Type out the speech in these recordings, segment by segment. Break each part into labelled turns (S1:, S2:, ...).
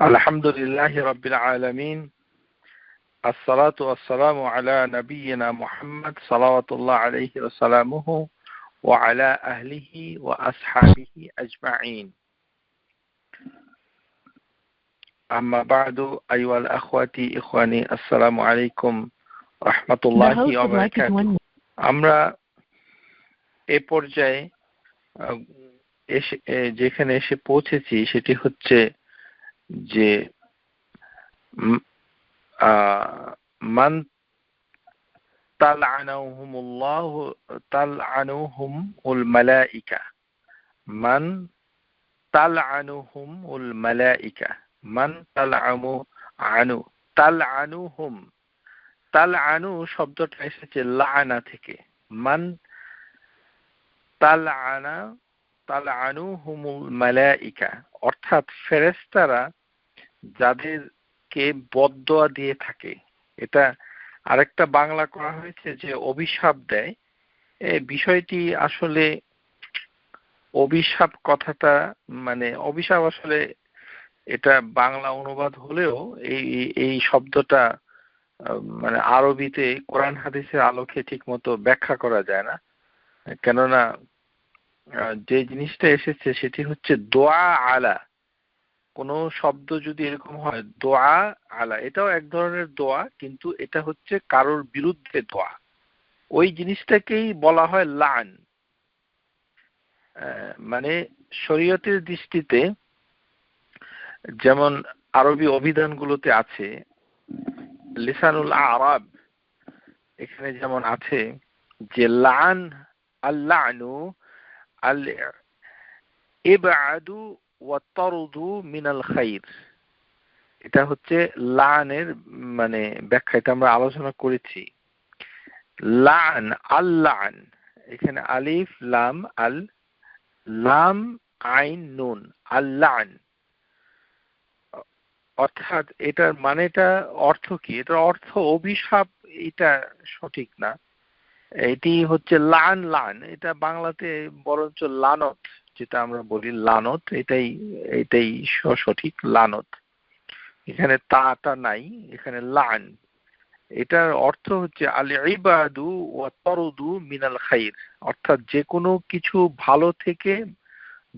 S1: আলহামদুলিল্লাহি রাব্বিল আলামিন আসসালাতু ওয়াসসালামু আলা নাবিয়িনা মুহাম্মদ সাল্লাল্লাহু আলাইহি ওয়া সাল্লামুহু ওয়া আলা আহলিহি ওয়া আসহাবিহি আজমাইন আম্মা বা'দু আইয়ুহাল আখওয়াতি ইখওয়ানি আসসালামু আলাইকুম রাহমাতুল্লাহি ওয়া বারাকাতুহু। আমরা এই পর্যায়ে যেখানে এসে পৌঁছেছি সেটি হচ্ছে যে মান তালআনুহুমুল মালাইকা, মান তালআনুহুমুল মালাইকা, মান তালআনুহুম। তালআনু শব্দটা এসেছে লাআনা থেকে। মান তালআনুহুমুল মালাইকা অর্থাৎ ফেরেশতারা যাদেরকে বদদোয়া দিয়ে থাকে। এটা আরেকটা বাংলা করা হয়েছে যে অভিশাপ দেয়। এই বিষয়টি আসলে অভিশাপ কথাটা মানে অভিশাপ আসলে এটা বাংলা অনুবাদ হলেও এই শব্দটা মানে আরবিতে কোরআন হাদিসের আলোকে ঠিক মতো ব্যাখ্যা করা যায় না। কেননা যে জিনিসটা এসেছে সেটি হচ্ছে দোয়া আলা। কোনো শব্দ যদি এরকম হয় দোয়া আলা, এটাও এক ধরনের দোয়া, কিন্তু এটা হচ্ছে কারোর বিরুদ্ধে দোয়া। ওই জিনিসটাকেই বলা হয় লান। মানে শরীয়তের দৃষ্টিতে যেমন আরবি অভিধানগুলোতে আছে, লিসানুল আরাব এখানে যেমন আছে যে লান আল্লানু আল ইবআদু ওয়া তারদু মিনাল খাইর। এটা হচ্ছে লানের মানে ব্যাখ্যা, এটা আমরা আলোচনা করেছি। লান আল্লান, এখানে আলিফ লাম আল লাম আইন নুন আল্লান, অর্থাৎ এটার মানেটা অর্থ কি? এটার অর্থ অভিশাপ, এটা সঠিক না। এটি হচ্ছে লান লান, এটা বাংলাতে বরঞ্চ লানত, যেটা আমরা বলি লানত, এটাই সঠিক লানত। এখানে তাটা নাই, এখানে লান। এটার অর্থ হচ্ছে আল ইবাদু ওয়া তারদু মিনাল খাইর, অর্থাৎ যে কোনো কিছু ভালো থেকে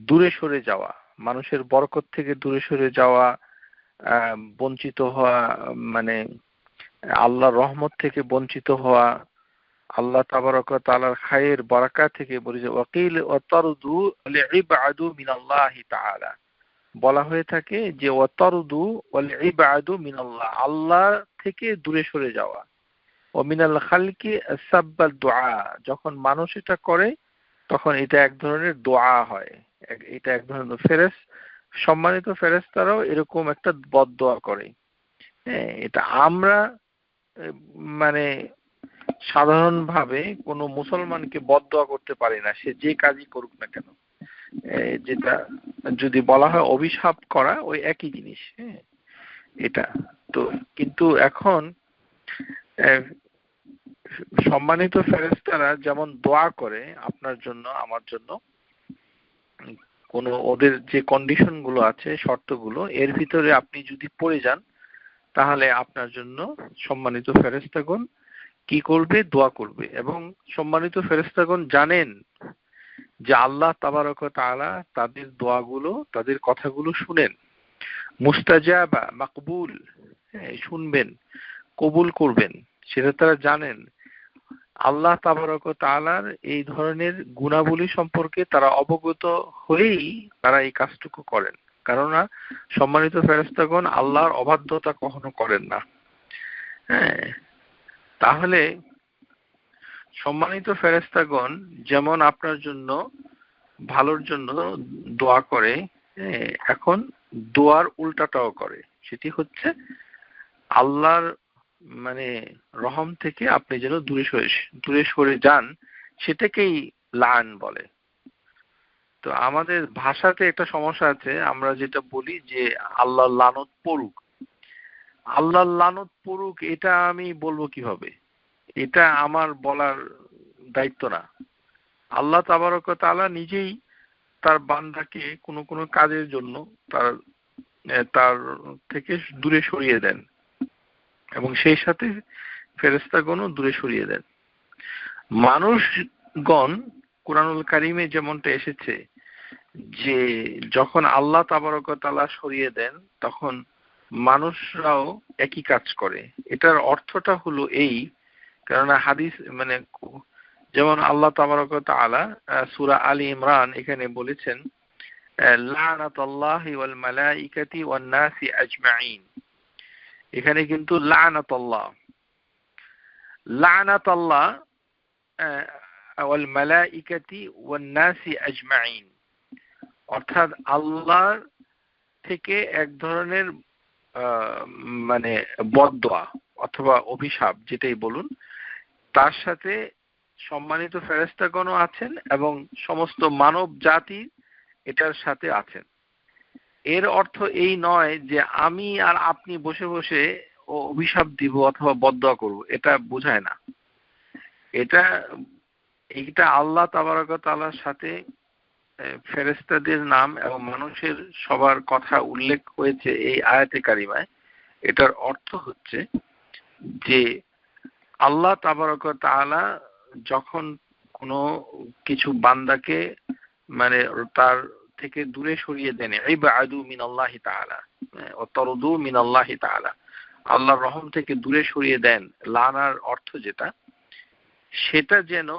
S1: দূরে সরে যাওয়া, মানুষের বরকত থেকে দূরে সরে যাওয়া, বঞ্চিত হওয়া, মানে আল্লাহর রহমত থেকে বঞ্চিত হওয়া, আল্লাহ তাবারক ওয়া তাআলার খায়ের বারাকাত থেকে ওয়াকিল ওয়া তারদু লিইবাদু মিনাল্লাহি তাআলা। বলা হয়ে থাকে যে ওয়া তারদু ওয়াল ইবাদু মিনাল্লাহ, আল্লাহ থেকে দূরে সরে যাওয়া। ও মিনাল খালকি সাব্বাদ দুআ, যখন মানুষ এটা করে তখন এটা এক ধরনের দোয়া হয়। এটা এক ধরনের সম্মানিত ফেরেশতারাও এরকম একটা বদদোয়া করে। হ্যাঁ, এটা আমরা মানে সাধারণভাবে কোনো মুসলমানকে বদদোয়া করতে পারি না, সে যে কাজই করুক না কেন। যেটা যদি বলা হয় অভিশাপ করা, ওই একই জিনিস। হ্যাঁ, এটা তো কিন্তু এখন সম্মানিত ফেরেশতারা যেমন দোয়া করে আপনার জন্য আমার জন্য, কোন ওদের যে কন্ডিশন গুলো আছে, শর্তগুলো, এর ভিতরে আপনি যদি পড়ে যান তাহলে আপনার জন্য সম্মানিত ফেরেশতাগণ কি করবে? দোয়া করবে। এবং সম্মানিত ফেরেশতাগণ জানেন যে আল্লাহ তাবারক ওয়া তাআলা তাদের দোয়াগুলো, তাদের কথাগুলো শুনেন। মুস্তাজাবা মাকবুল, শুনবেন, কবুল করবেন, সেটা তারা জানেন। আল্লাহ তাবারক ওয়া তাআলার এই ধরনের গুণাবলী সম্পর্কে তারা অবগত হয়েই তারা এই কাজটুকু করেন। কেননা সম্মানিত ফেরেশতাগণ আল্লাহর অবাধ্যতা কখনো করেন না। হ্যাঁ, তাহলে সম্মানিত ফেরেশতাগণ যেমন আপনার জন্য ভালোর জন্য দোয়া করে, এখন দোয়ার উল্টাটাও করে। সেটি হচ্ছে আল্লাহর মানে রহম থেকে আপনি যেন দূরে সরে যান, সেটাকেই লান বলে। তো আমাদের ভাষাতে একটা সমস্যা আছে, আমরা যেটা বলি যে আল্লাহর লানত পড়ুক। আল্লাহর লানত পড়ুক এটা আমি বলবো কিভাবে? এটা আমার বলার দায়িত্ব না। আল্লাহ তাবারক ওয়া তাআলা নিজেই তার বান্দাকে কোনো কাজের জন্য, তার তার থেকে দূরে সরিয়ে দেন এবং সেই সাথে ফেরেশতাগণও দূরে সরিয়ে দেন। মানুষগণ কুরআনুল কারীমে যেমনটা এসেছে যে যখন আল্লাহ তাবারক ওয়া তাআলা সরিয়ে দেন তখন মানুষরাও একই কাজ করে। এটার অর্থটা হলো এই, কেননা হাদিস মানে যেমন আল্লাহ তাবারক ওয়া তাআলা সূরা আলী ইমরান এখানে বলেছেন লানাতুল্লাহি ওয়াল মালাইকাতি ওয়ান নাসি আজমাইন। এখানে কিন্তু লানাতুল্লাহ ওয়াল মালাইকাতি ওয়ান নাসি আজমাইন, অর্থাৎ আল্লাহর থেকে এক ধরনের মানে বদদোয়া অথবা অভিশাপ যেটাই বলুন, তার সাথে সম্মানিত ফেরেশতাগণও আছেন এবং সমস্ত মানব জাতি এটার সাথে আছেন। এর অর্থ এই নয় যে আমি আর আপনি বসে বসে অভিশাপ দিব অথবা বদদোয়া করব, এটা বোঝায় না। এটা আল্লাহ তাবারক ওয়া তাআলার সাথে ফেরেশতাদের নাম এবং মানুষের সবার কথা উল্লেখ হয়েছে এই আয়াতে কারিমায়। এটার অর্থ হচ্ছে যে আল্লাহ তাবারক ওয়া তাআলা যখন কোনো কিছু বান্দাকে মানে তার থেকে দূরে সরিয়ে দেন, ইবআদু মিনাল্লাহি তাআলা ওয়া তারদু মিনাল্লাহি তাআলা, আল্লাহর রহম থেকে দূরে সরিয়ে দেন, লানার অর্থ যেটা, সেটা যেন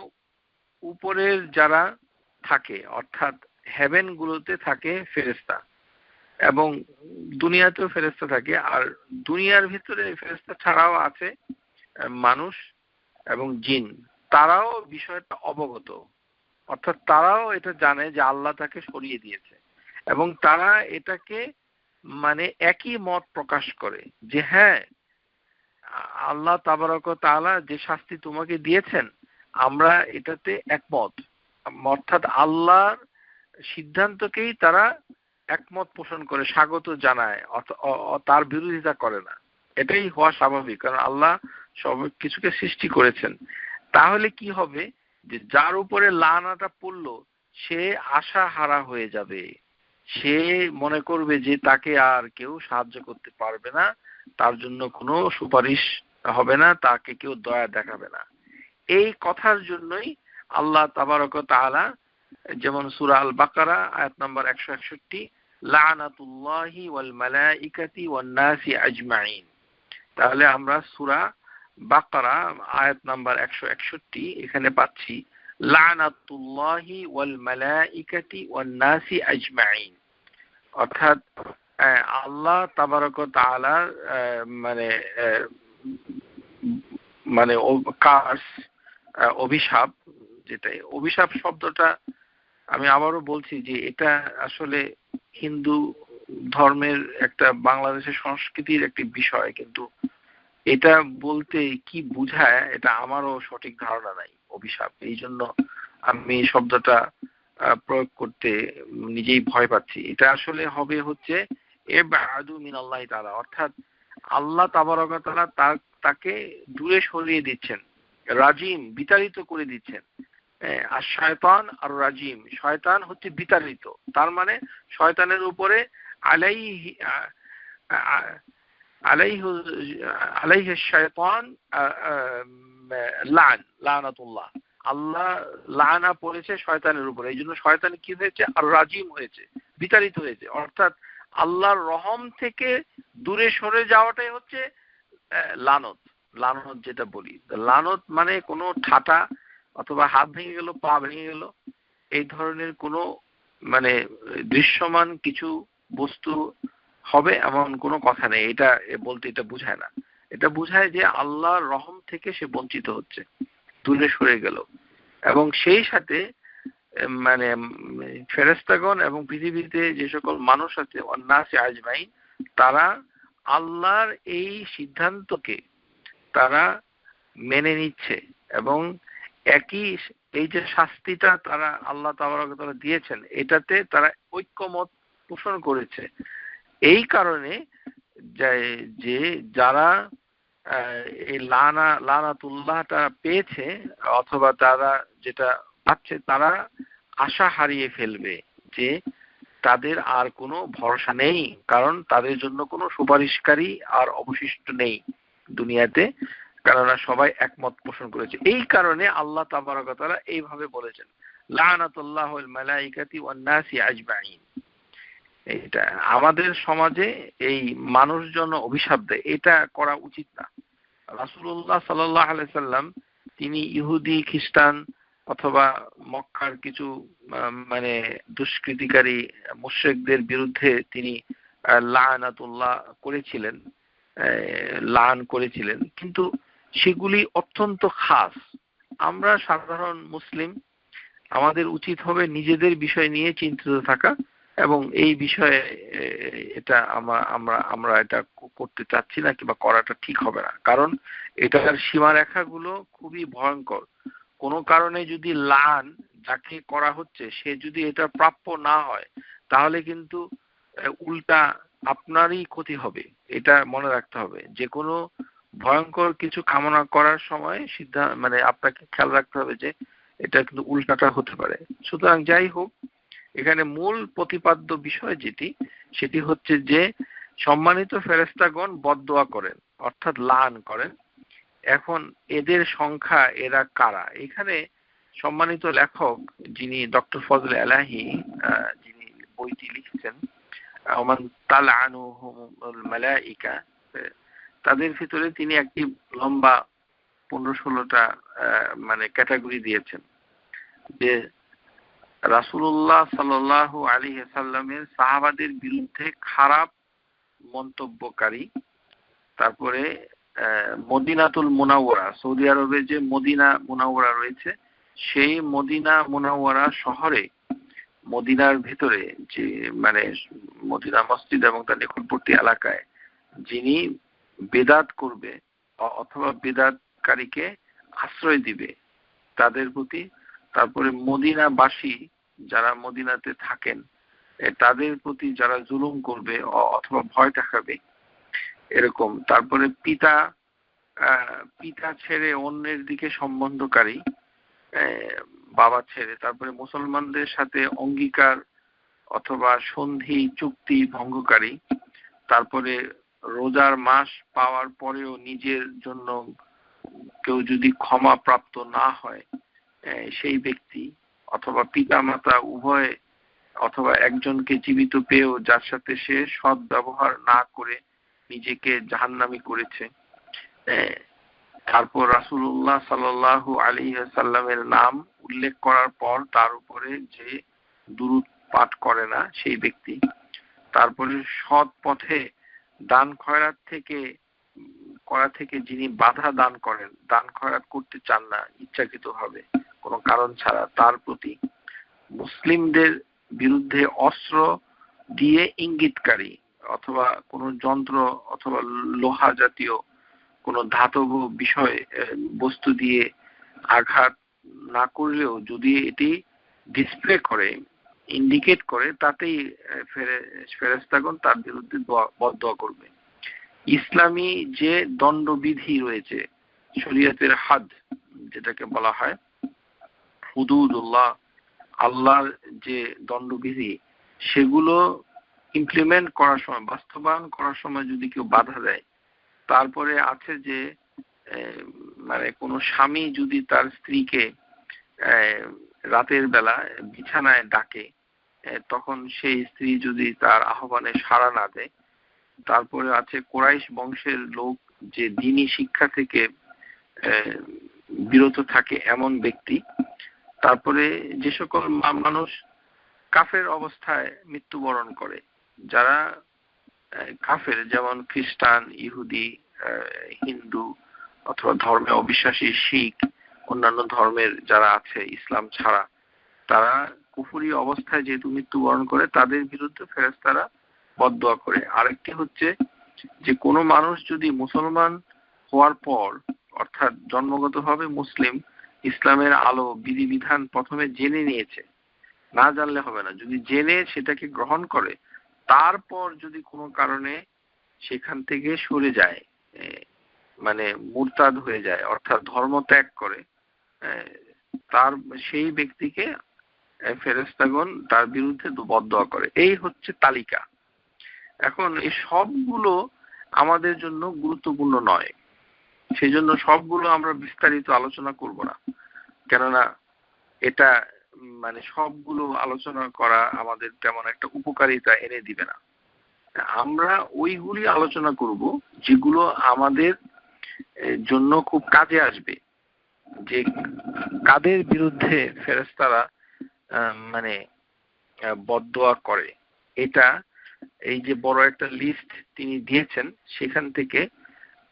S1: উপরের যারা থাকে অর্থাৎ হেভেন গুলোতে থাকে ফেরেশতা এবং দুনিয়াতেও ফেরেশতা থাকে, আর দুনিয়ার ভিতরে ফেরেশতা ছাড়াও আছে মানুষ এবং জিন, তারাও বিষয়টা অবগত, অর্থাৎ তারাও এটা জানে যে আল্লাহ তাকে সরিয়ে দিয়েছে এবং তারা এটাকে মানে একই মত প্রকাশ করে যে হ্যাঁ আল্লাহ তাবারক ওয়া তাআলা যে শাস্তি তোমাকে দিয়েছেন আমরা এটাতে একমত, অর্থাৎ আল্লাহর সিদ্ধান্তকেই তারা একমত পোষণ করে, স্বাগত জানায়, তার বিরোধিতা করে না। এটাই হওয়া স্বাভাবিক, কারণ আল্লাহ সব কিছুকে সৃষ্টি করেছেন। তাহলে কি হবে যে যার উপরে লানাটা পড়লো সে আশা হারা হয়ে যাবে, সে মনে করবে যে তাকে আর কেউ সাহায্য করতে পারবে না, তার জন্য কোনো সুপারিশ হবে না, তাকে কেউ দয়া দেখাবে না। এই কথার জন্যই আল্লাহ তাবারক ওয়া তাআলা যেমন সূরা আল বাকারা আয়াত নাম্বার 161 লানাতুল্লাহি ওয়াল মালাইকাতি ওয়ান নাসি আজমাইন। তাহলে আমরা সূরা বাকারা আয়াত নাম্বার 161 এখানে পাচ্ছি লানাতুল্লাহি ওয়াল মালাইকাতি ওয়ান নাসি আজমাইন, অর্থাৎ আল্লাহ তাবারক ওয়া তাআলা মানে মানে কার্স অভিশাপ, যেটাই অভিশাপ শব্দটা আমি আবারও বলছি যে এটা আসলে হিন্দু ধর্মের একটা বাংলাদেশের সংস্কৃতির একটি বিষয়, কিন্তু এটা বলতে কি বোঝায় এটা আমারও সঠিক ধারণা নাই অভিশাপ, এই জন্য আমি শব্দটা প্রয়োগ করতে নিজেই ভয় পাচ্ছি। এটা আসলে হবে হচ্ছে ইবআদু মিনাল্লাহি তাআলা, অর্থাৎ আল্লাহ তাবারক ওয়া তাআলা তাকে দূরে সরিয়ে দিচ্ছেন, রাজিম বিতাড়িত করে দিচ্ছেন। আর শয়তান আর রাজিম, শয়তান হচ্ছে বিতাড়িত, তার মানে শয়তানের উপরে আলাইহি শয়তান লানাতুল্লাহ, আল্লাহ লানা পড়েছে শয়তানের উপরে, এই জন্য শয়তান কি হয়েছে আর রাজিম হয়েছে, বিতাড়িত হয়েছে, অর্থাৎ আল্লাহর রহম থেকে দূরে সরে যাওয়াটাই হচ্ছে লানত। লানত যেটা বলি, লানত মানে কোনো ঠাটা অথবা হাত ভেঙে গেল, পা ভেঙে গেল, এই ধরনের কোনো মানে দৃশ্যমান কিছু বস্তু হবে এমন কোনো কথা নেই। এটা বলতে এটা বোঝায় না, এটা বোঝায় যে আল্লাহর রহম থেকে সে বঞ্চিত হচ্ছে, দূরে সরে গেল। এবং সেই সাথে মানে ফেরেশতাগণ এবং পৃথিবীতে যে সকল মানুষ আছে ওয়ান্নাসি আজমাইন, তারা আল্লাহর এই সিদ্ধান্তকে তারা মেনে নিচ্ছে এবং একই এই যে শাস্তিটা তারা আল্লাহ তাবারক ওয়া তাআলা দিয়েছেন এটাতে তারা ঐক্যমত পোষণ করেছে। এই কারণে যে যারা এই লানাতুল্লাহটা পেয়েছে অথবা তারা যেটা পাচ্ছে তারা আশা হারিয়ে ফেলবে যে তাদের আর কোনো ভরসা নেই, কারণ তাদের জন্য কোনো সুপারিশকারী আর অবশিষ্ট নেই দুনিয়াতে, কেননা সবাই একমত পোষণ করেছে। এই কারণে আল্লাহ তাবারক ওয়া তাআলা এইভাবে বলেছেন, লানাতুল্লাহুল মালাইকাতি ওয়ান নাসি আজমাইন। এটা আমাদের সমাজে এই মানুষজন অভিশাপ দেয়, এটা করা উচিত না। রাসূলুল্লাহ সাল্লাল্লাহু আলাইহি সাল্লাম তিনি ইহুদি খ্রিস্টান অথবা মক্কার কিছু মানে দুষ্কৃতিকারী মুশরিকদের বিরুদ্ধে তিনি লানাতুল্লাহ করেছিলেন, লান করেছিলেন, কিন্তু সেগুলি অত্যন্ত খাস। আমরা সাধারণ মুসলিম, আমাদের উচিত হবে নিজেদের বিষয় নিয়ে চিন্তিত থাকা, এবং এই বিষয়ে এটা আমরা এটা করতে চাচ্ছি না কিংবা করাটা ঠিক হবে না, কারণ এটার সীমারেখাগুলো খুবই ভয়ঙ্কর। কোনো কারণে যদি লান যাকে করা হচ্ছে সে যদি এটা প্রাপ্য না হয়, তাহলে কিন্তু উল্টা আপনারই ক্ষতি হবে। এটা মনে রাখতে হবে। যে কোনো ভয়ঙ্কর কিছু কামনা করার সময় মানে আপনাকে খেয়াল রাখতে হবে যে এটা কিন্তু উল্টাটা হতে পারে। সুতরাং যাই হোক, এখানে মূল প্রতিপাদ্য বিষয় সেটি হচ্ছে যে সম্মানিত ফেরেশতাগণ বদদোয়া করেন, অর্থাৎ লান করেন। এখন এদের সংখ্যা এরা কারা? এখানে সম্মানিত লেখক যিনি ডক্টর ফজলে এলাহি, যিনি বইটি লিখেছেন ওমান তালআনুহুমুল মালাইকা, তাদের ভিতরে তিনি একটি লম্বা 15-16টা মানে ক্যাটাগরি দিয়েছেন, যে রাসূলুল্লাহ সাল্লাল্লাহু আলাইহি সাল্লামের সাহাবাদের বিরুদ্ধে খারাপ মন্তব্যকারী, তারপরে মদিনাতুল মুনাওয়ারা, সৌদি আরবে যে মদিনা মুনাওয়ারা রয়েছে, সেই মদিনা মুনাওয়ারা শহরে, মদিনার ভিতরে যে মানে মদিনা মসজিদ এবং তার নিকটবর্তী এলাকায় যিনি বেদাত করবে অথবা বেদাতকারীকে আশ্রয় দিবে তাদের প্রতি, তারপরে মদিনাবাসী যারা মদিনাতে থাকেন তাদের প্রতি যারা জুলুম করবে অথবা ভয় দেখাবে এরকম, তারপরে পিতা ছেড়ে অন্যের দিকে সম্বন্ধকারী, বাবা ছেড়ে, তারপরে মুসলমানদের সাথে অঙ্গীকার অথবা সন্ধি চুক্তি ভঙ্গকারী, তারপরে রোজার মাস পাওয়ার পরেও নিজের জন্য কেউ যদি ক্ষমা প্রাপ্ত না হয় সেই ব্যক্তি, অথবা পিতা মাতা উভয় অথবা একজনকে জীবিত পেয়েও যার সাথে সে সৎ ব্যবহার না করে নিজেকে জাহান্নামী করেছে। তারপর রাসূলুল্লাহ সাল্লাল্লাহু আলাইহি ওয়াসাল্লামের নাম উল্লেখ করার পর তার উপরে যে দুরূদ পাঠ করে না সেই ব্যক্তি, তারপরে সৎ পথে দান খয়রাত করা থেকে যিনি বাধা দান করেন, দান খয়রাত করতে চান না ইচ্ছাকৃতভাবে কোনো কারণ ছাড়া, তার প্রতি, মুসলিমদের বিরুদ্ধে অস্ত্র দিয়ে ইঙ্গিতকারী অথবা কোনো যন্ত্র অথবা লোহা জাতীয় কোনো ধাতব বিষয় বস্তু দিয়ে আঘাত না করলেও যদি এটি ডিসপ্লে করে, ইন্ডিকেট করে, তাতেই ফেরেশতাগণ তার বিরুদ্ধে বদদোয়া করবে। ইসলামী যে দণ্ডবিধি রয়েছে, শরীয়তের হাদ যেটাকে বলা হয়, হুদুদুল্লাহ, আল্লাহর যে দণ্ডবিধি, সেগুলো ইমপ্লিমেন্ট করার সময়, বাস্তবায়ন করার সময় যদি কেউ বাধা দেয়, তারপরে আছে যে মানে কোনো স্বামী যদি তার স্ত্রীকে রাতের বেলা বিছানায় ডাকে, তখন সেই স্ত্রী যদি তার আহ্বানে সাড়া না দেয়, তারপরে আছে কুরাইশ বংশের লোক যে দ্বীনি শিক্ষা থেকে বিরত থাকে এমন ব্যক্তি, তারপরে যে সকল মানুষ কাফের অবস্থায় মৃত্যুবরণ করে, যারা কাফের, যেমন খ্রিস্টান, ইহুদি, হিন্দু অথবা ধর্মে অবিশ্বাসী, শিখ, অন্যান্য ধর্মের যারা আছে ইসলাম ছাড়া, তারা কুফরি অবস্থায় যেহেতু মৃত্যুবরণ করে, তাদের বিরুদ্ধে ফেরেশতারা বদদোয়া করে। আরেকটি হচ্ছে যে কোনো মানুষ যদি মুসলমান হওয়ার পর, অর্থাৎ জন্মগতভাবে মুসলিম, ইসলামের আলো বিধিবিধান প্রথমে জেনে নিয়েছে, না জানলে হবে না, যদি জেনে সেটাকে গ্রহণ করে, তারপর যদি কোনো কারণে সেখান থেকে সরে যায়, মানে মুরতাদ হয়ে যায়, অর্থাৎ ধর্ম ত্যাগ করে, তার সেই ব্যক্তিকে ফেরেশতাগণ তার বিরুদ্ধে বদদোয়া করে। এই হচ্ছে তালিকা। এখন এই সবগুলো আমাদের জন্য গুরুত্বপূর্ণ নয়, সেই জন্য সবগুলো আমরা বিস্তারিত আলোচনা করব না, কেননা এটা মানে সবগুলো আলোচনা করা আমাদের তেমন একটা উপকারিতা এনে দিবে না। আমরা ওইগুলি আলোচনা করব যেগুলো আমাদের জন্য খুব কাজে আসবে, যে কাদের বিরুদ্ধে ফেরেশতারা মানে বদদোয়া করে। এটা এই যে বড় একটা লিস্ট তিনি দিয়েছেন, সেখান থেকে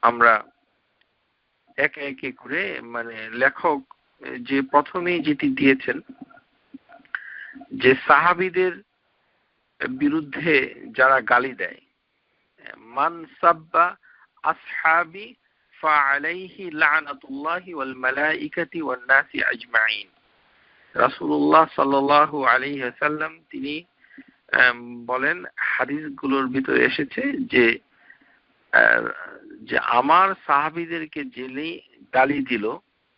S1: আমরা একে একে করে মানে লেখক যে প্রথমেই যেটি দিয়েছেন, যে সাহাবীদের বিরুদ্ধে যারা গালি দেয়, মান সাব্বা আসহাবি ফাআলাইহি লানাতুল্লাহি ওয়াল মালাইকাতি ওয়ান নাসি আজমাইন। রাসূলুল্লাহ সাল্লাল্লাহু আলাইহি ওয়াসাল্লাম তিনি বলেন, হাদিসগুলোর ভিতরে এসেছে যে যে আমার সাহাবীদেরকে যিনি গালি দিল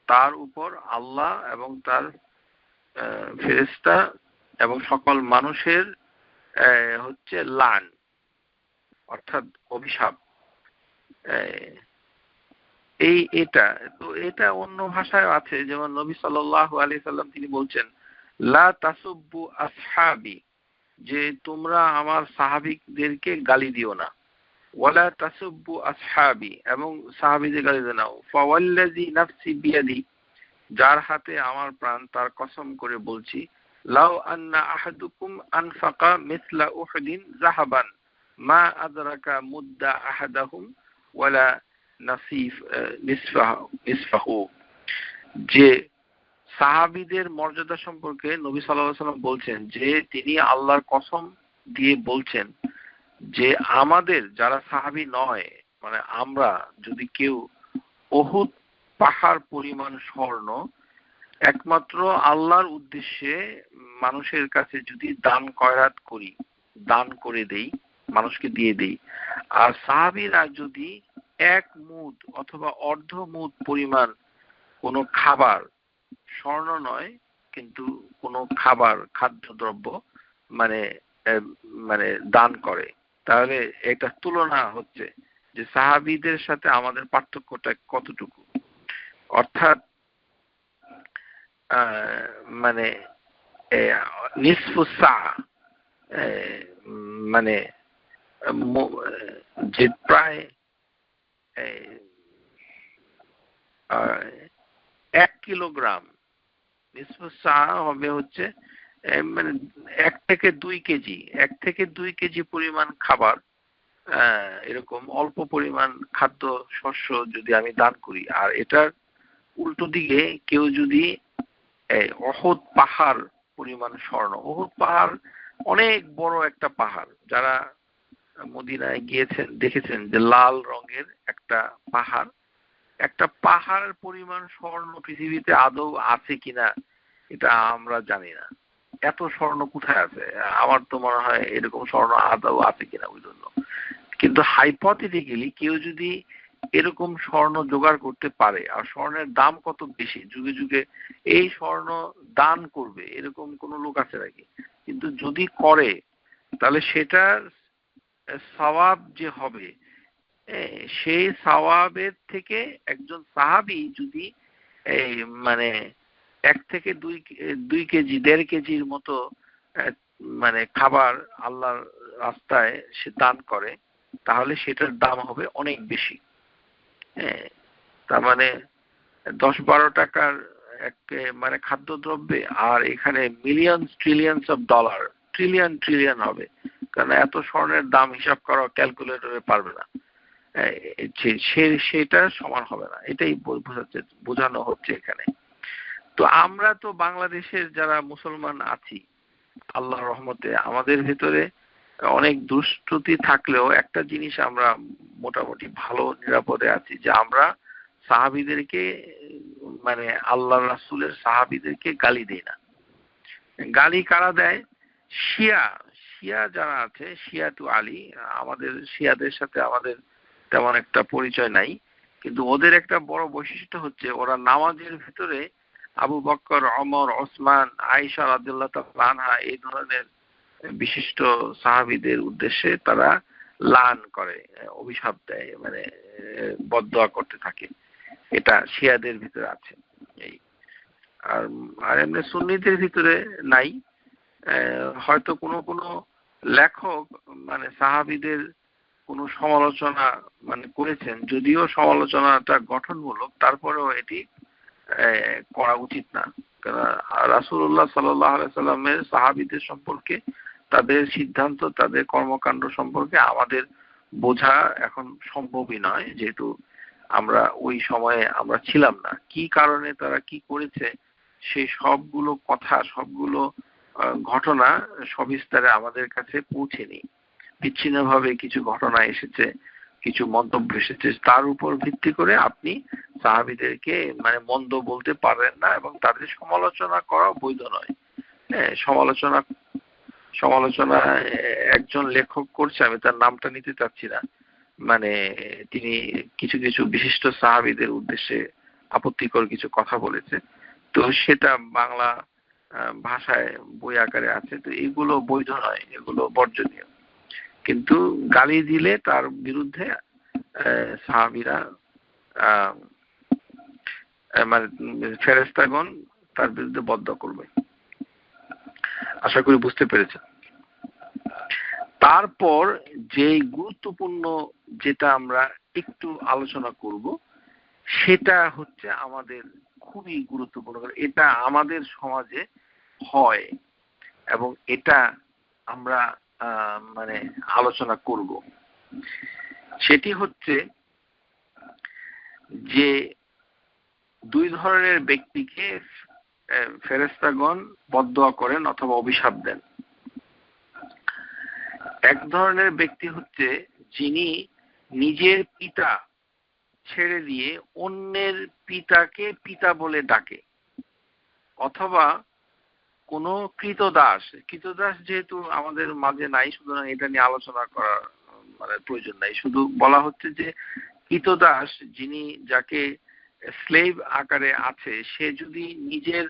S1: তার উপর আল্লাহ এবং তার ফেরেশতা এবং সকল মানুষের হচ্ছে লান, অর্থাৎ অভিশাপ। এটা অন্য ভাষায় আছে, যেমন নবী সাল্লাল্লাহু আলাইহি সাল্লাম তিনি বলছেন, লা তাসুব্বু আসহাবি, যে তোমরা আমার সাহাবীদেরকে গালি দিও না। ওয়ালা তাসুব্বু আসহাবি, এবং সাহাবীদের গালি দিও না। ফাওয়াল্লাযী নাফসি বিয়াদি, যার হাতে আমার প্রাণ তার কসম করে বলছি, লাউ আন্না আহাদুকুম আনফাকা মিসলা উহুদিন যাহাবান মা আদরাকা মুদ্দা আহাদাহুম ওয়ালা নিসফাহু। যে সাহাবীদের মর্যাদা সম্পর্কে নবী সাল্লাল্লাহু আলাইহি ওয়াসাল্লাম বলছেন যে তিনি আল্লাহর কসম দিয়ে বলছেন যে আমাদের যারা সাহাবী নয়, মানে আমরা যদি কেউ উহুদ পাহাড় পরিমাণ স্বর্ণ একমাত্র আল্লাহর উদ্দেশ্যে মানুষের কাছে যদি দান খয়রাত করি, দান করে দেই, মানুষকে দিয়ে দেই, আর সাহাবীরা যদি এক মুদ অথবা অর্ধ মুদ পরিমাণ কোনো খাবার, স্বর্ণ নয় কিন্তু কোনো খাবার খাদ্যদ্রব্য মানে মানে দান করে, তাহলে এটা তুলনা হচ্ছে যে সাহাবীদের সাথে আমাদের পার্থক্যটা কতটুকু। অর্থাৎ মানে নিসফু সা, মানে যে প্রায় 1 কিলোগ্রাম, নিসফু সা হবে হচ্ছে মানে 1 থেকে 2 কেজি, 1 থেকে 2 কেজি পরিমাণ খাবার, এরকম অল্প পরিমাণ খাদ্য শস্য যদি আমি দান করি, আর এটার উল্টো দিকে কেউ যদি উহুদ পাহাড় পরিমাণ স্বর্ণ, উহুদ পাহাড় অনেক বড় একটা পাহাড়, যারা মদিনায় গিয়েছেন দেখেছেন যে লাল রঙের একটা পাহাড়, একটা পাহাড়ের পরিমাণ স্বর্ণ পৃথিবীতে আদৌ আছে কিনা এটা আমরা জানি না। এত স্বর্ণ কোথায় আছে? আমার তো মনে হয় এরকম স্বর্ণ আদৌ আছে কিনা ওই জন্য। কিন্তু হাইপোথেটিক্যালি কেউ যদি এরকম স্বর্ণ জোগাড় করতে পারে, আর স্বর্ণের দাম কত বেশি, যুগে যুগে এই স্বর্ণ দান করবে এরকম কোন লোক আছে নাকি? কিন্তু যদি করে তাহলে সেটার সওয়াব যে হবে, সেই সওয়াবের থেকে একজন সাহাবী যদি মানে 1 থেকে 2 কেজি 1.5 কেজির মতো মানে খাবার আল্লাহর রাস্তায় সে দান করে, তাহলে সেটার দাম হবে অনেক বেশি। তার মানে 10-12 টাকার এক মানে খাদ্যদ্রব্যে, আর এখানে মিলিয়নস ট্রিলিয়নস অফ ডলার, ট্রিলিয়ন হবে, কারণ এত স্বর্ণের দাম হিসাব করা ক্যালকুলেটরে পারবে না, সেটা সমান হবে না। এটাই বোঝানো হচ্ছে এখানে। তো আমরা তো বাংলাদেশের যারা মুসলমান আছি, আল্লাহর রহমতে আমাদের ভিতরে অনেক দুষ্কৃতি থাকলেও একটা জিনিস আমরা মোটামুটি ভালো নিরাপদে আছি, যে আমরা সাহাবীদেরকে মানে আল্লাহ রাসূলের সাহাবীদেরকে গালি দেই না। গালি কারা দেয়? শিয়া যারা আছে, শিয়াতু আলী, আমাদের শিয়াদের সাথে আমাদের তেমন একটা পরিচয় নাই, কিন্তু ওদের একটা বড় বৈশিষ্ট্য হচ্ছে ওরা নামাজের ভিতরে আবু বকর, ওমর, ওসমান, আয়েশা রাদিয়াল্লাহু তাআলা আনহা এই ধরনের বিশিষ্ট সাহাবীদের উদ্দেশ্যে তারা লান করে, অভিশাপ দেয়, মানে বদদোয়া করতে থাকে। এটা শিয়াদের ভিতরে আছে। এই আর আর এমনি সুন্নিদের ভিতরে নাই। হয়তো কোনো কোনো লেখক মানে সাহাবীদের কোনো সমালোচনা মানে করেছেন, যদিও সমালোচনাটা গঠনমূলক, তারপরেও এটি করা উচিত না। কারণ রাসূলুল্লাহ সাল্লাল্লাহু আলাইহি সাল্লামের সাহাবীদের সম্পর্কে, তাদের সিদ্ধান্ত, তাদের কর্মকাণ্ড সম্পর্কে আমাদের বোঝা এখন সম্ভবই নয়, যেহেতু আমরা ওই সময়ে আমরা ছিলাম না। কি কারণে তারা কি করেছে সেই সবগুলো কথা, সবগুলো ঘটনা সবিস্তারে আমাদের কাছে পৌঁছেনি। বিচ্ছিন্নভাবে কিছু ঘটনা এসেছে, কিছু মন্তব্য এসেছে, তার উপর ভিত্তি করে আপনি সাহাবীদেরকে মানে মন্দ বলতে পারেন না, এবং তাদের সমালোচনা করা বৈধ নয়। হ্যাঁ, সমালোচনা একজন লেখক করছে, আমি তার নামটা নিতে চাচ্ছি না, মানে তিনি কিছু কিছু বিশিষ্ট সাহাবীদের উদ্দেশ্যে আপত্তিকর কিছু কথা বলেছে, তো সেটা বাংলা ভাষায় বই আকারে আছে। তো এগুলো বৈধ নয়, এগুলো বর্জনীয়। কিন্তু গালি দিলে তার বিরুদ্ধে সাহাবীরা মানে ফেরেশতাগণ তার বিরুদ্ধে বদদোয়া করবে। আশা করি বুঝতে পেরেছেন। তারপর যে গুরুত্বপূর্ণ যেটা আমরা একটু আলোচনা করব, সেটা হচ্ছে আমাদের খুবই গুরুত্বপূর্ণ, এটা আমাদের সমাজে হয় এবং এটা আমরা মানে আলোচনা করব। সেটি হচ্ছে যে দুই ধরনের ব্যক্তিকে ফেরেশতাগণ বদদোয়া করেন অথবা অভিশাপ দেন। এক ধরনের ব্যক্তি হচ্ছে যিনি নিজের পিতা ছেড়ে দিয়ে অন্যের পিতাকে পিতা বলে ডাকে, অথবা কোনো কৃতদাস যেহেতু আমাদের মাঝে নাই, সুতরাং এটা নিয়ে আলোচনা করার মানে প্রয়োজন নাই। শুধু বলা হচ্ছে যে কৃতদাস যিনি, যাকে স্লেভ আকারে আছে, সে যদি নিজের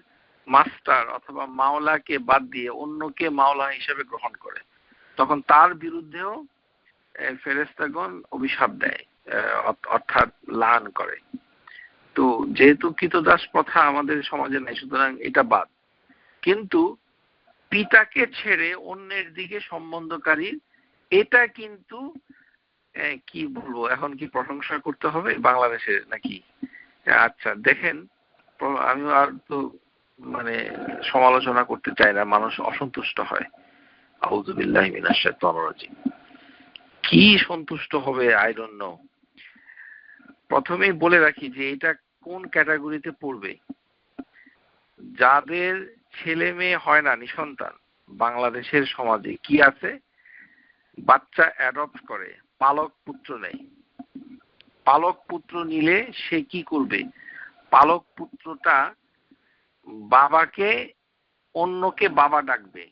S1: মাস্টার অথবা মাওলাকে বাদ দিয়ে অন্যকে মাওলা হিসেবে গ্রহণ করে, তখন তার বিরুদ্ধেও ফেরেশতাগণ অভিশাপ দেয়, অর্থাৎ লান করে। তো যেহেতু কৃতদাস প্রথা আমাদের সমাজে নাই, সুতরাং এটা বাদ। কিন্তু পিতাকে ছেড়ে অন্যের দিকে সম্বন্ধকারী, এটা কিন্তু কি বলবো, এখন কি প্রশংসা করতে হবে বাংলাদেশে নাকি? আচ্ছা দেখেন, আমি আর তো মানে সমালোচনা করতে চাই না, মানুষ অসন্তুষ্ট হয়। আউযু বিল্লাহি মিনাশ শাইতানির রাজিম। কি সন্তুষ্ট হবে আই ডোন্ট নো। প্রথমেই বলে রাখি যে এটা কোন ক্যাটাগরিতে পড়বে। যাদের ছেলে মেয়ে হয় না, নিঃসন্তান, বাংলাদেশের সমাজে কি আছে, বাচ্চা অ্যাডপ্ট করে, পালক পুত্র নেয়। পালক পুত্র নিলে সে কি করবে, পালক পুত্রটা বাবাকে অন্যকে বাবা ডাকবে,